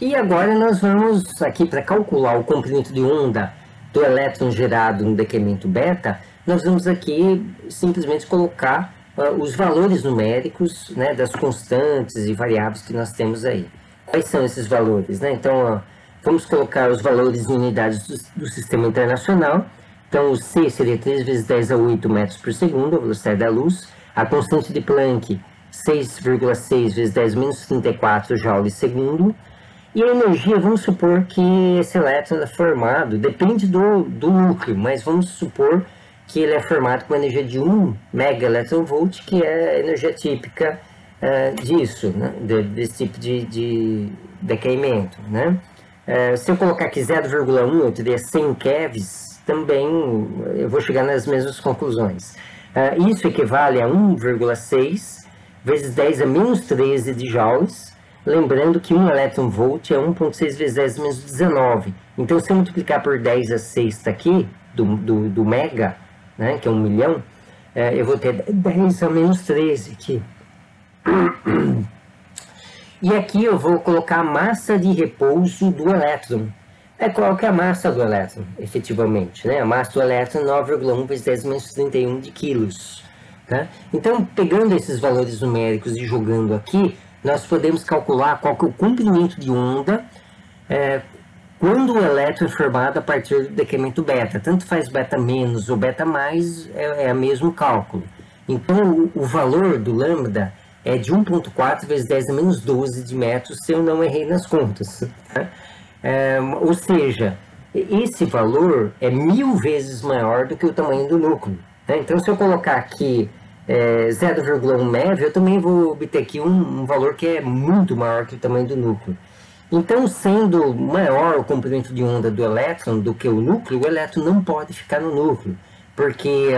E agora nós vamos aqui para calcular o comprimento de onda do elétron gerado no decaimento beta. Nós vamos aqui simplesmente colocar os valores numéricos, né, das constantes e variáveis que nós temos aí. Quais são esses valores, né? Então, vamos colocar os valores em unidades do sistema internacional. Então, o C seria 3 vezes 10 a 8 metros por segundo, a velocidade da luz. A constante de Planck, 6,6 vezes 10 menos 34 joules segundo. E a energia, vamos supor que esse elétron é formado, depende do núcleo, mas vamos supor que ele é formado com energia de 1 megaelectronvolt, que é a energia típica disso, né? Desse tipo de decaimento, né? Se eu colocar aqui 0,1, eu teria 100 kevs, também eu vou chegar nas mesmas conclusões. Isso equivale a 1,6 vezes 10 a menos 13 de joules, lembrando que 1 electronvolt é 1,6 vezes 10 a menos 19. Então, se eu multiplicar por 10 a sexta aqui, do mega, né, que é 1 milhão, eu vou ter 10 a menos 13 aqui. E aqui eu vou colocar a massa de repouso do elétron. Qual que é a massa do elétron, efetivamente, né? A massa do elétron é 9,1 vezes 10 menos 31 de quilos, tá? Então, pegando esses valores numéricos e jogando aqui, nós podemos calcular qual que é o comprimento de onda quando o elétron é formado a partir do decremento beta. Tanto faz beta menos ou beta mais, é o mesmo cálculo. Então, o valor do lambda é de 1,4 vezes 10 a menos 12 de metros, se eu não errei nas contas, tá? Ou seja, esse valor é 1000 vezes maior do que o tamanho do núcleo, né? Então, se eu colocar aqui 0,1 MeV, eu também vou obter aqui um valor que é muito maior que o tamanho do núcleo. Então, sendo maior o comprimento de onda do elétron do que o núcleo, o elétron não pode ficar no núcleo, porque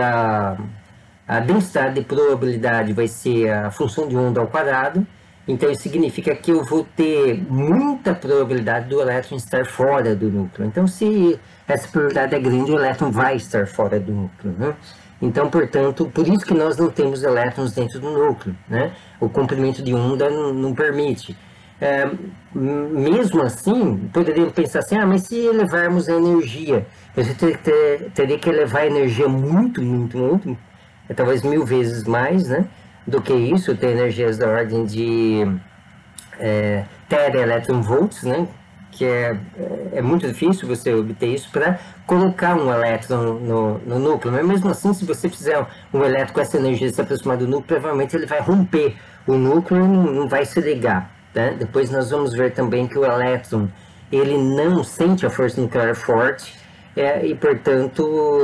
a densidade de probabilidade vai ser a função de onda ao quadrado. Então, isso significa que eu vou ter muita probabilidade do elétron estar fora do núcleo. Então, se essa probabilidade é grande, o elétron vai estar fora do núcleo, né? Então, portanto, por isso que nós não temos elétrons dentro do núcleo, né? O comprimento de onda não permite. Mesmo assim, poderíamos pensar assim, mas se elevarmos a energia, você teria que elevar a energia muito, talvez 1000 vezes mais, né, do que isso, ter energias da ordem de tera-electron-volts, né, que é muito difícil você obter isso para colocar um elétron no núcleo, mas mesmo assim, se você fizer um elétron com essa energia se aproximar do núcleo, provavelmente ele vai romper o núcleo e não vai se ligar, né? Depois nós vamos ver também que o elétron, ele não sente a força nuclear forte, e portanto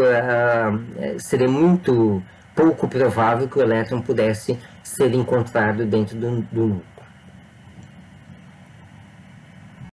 seria muito pouco provável que o elétron pudesse ser encontrado dentro do núcleo.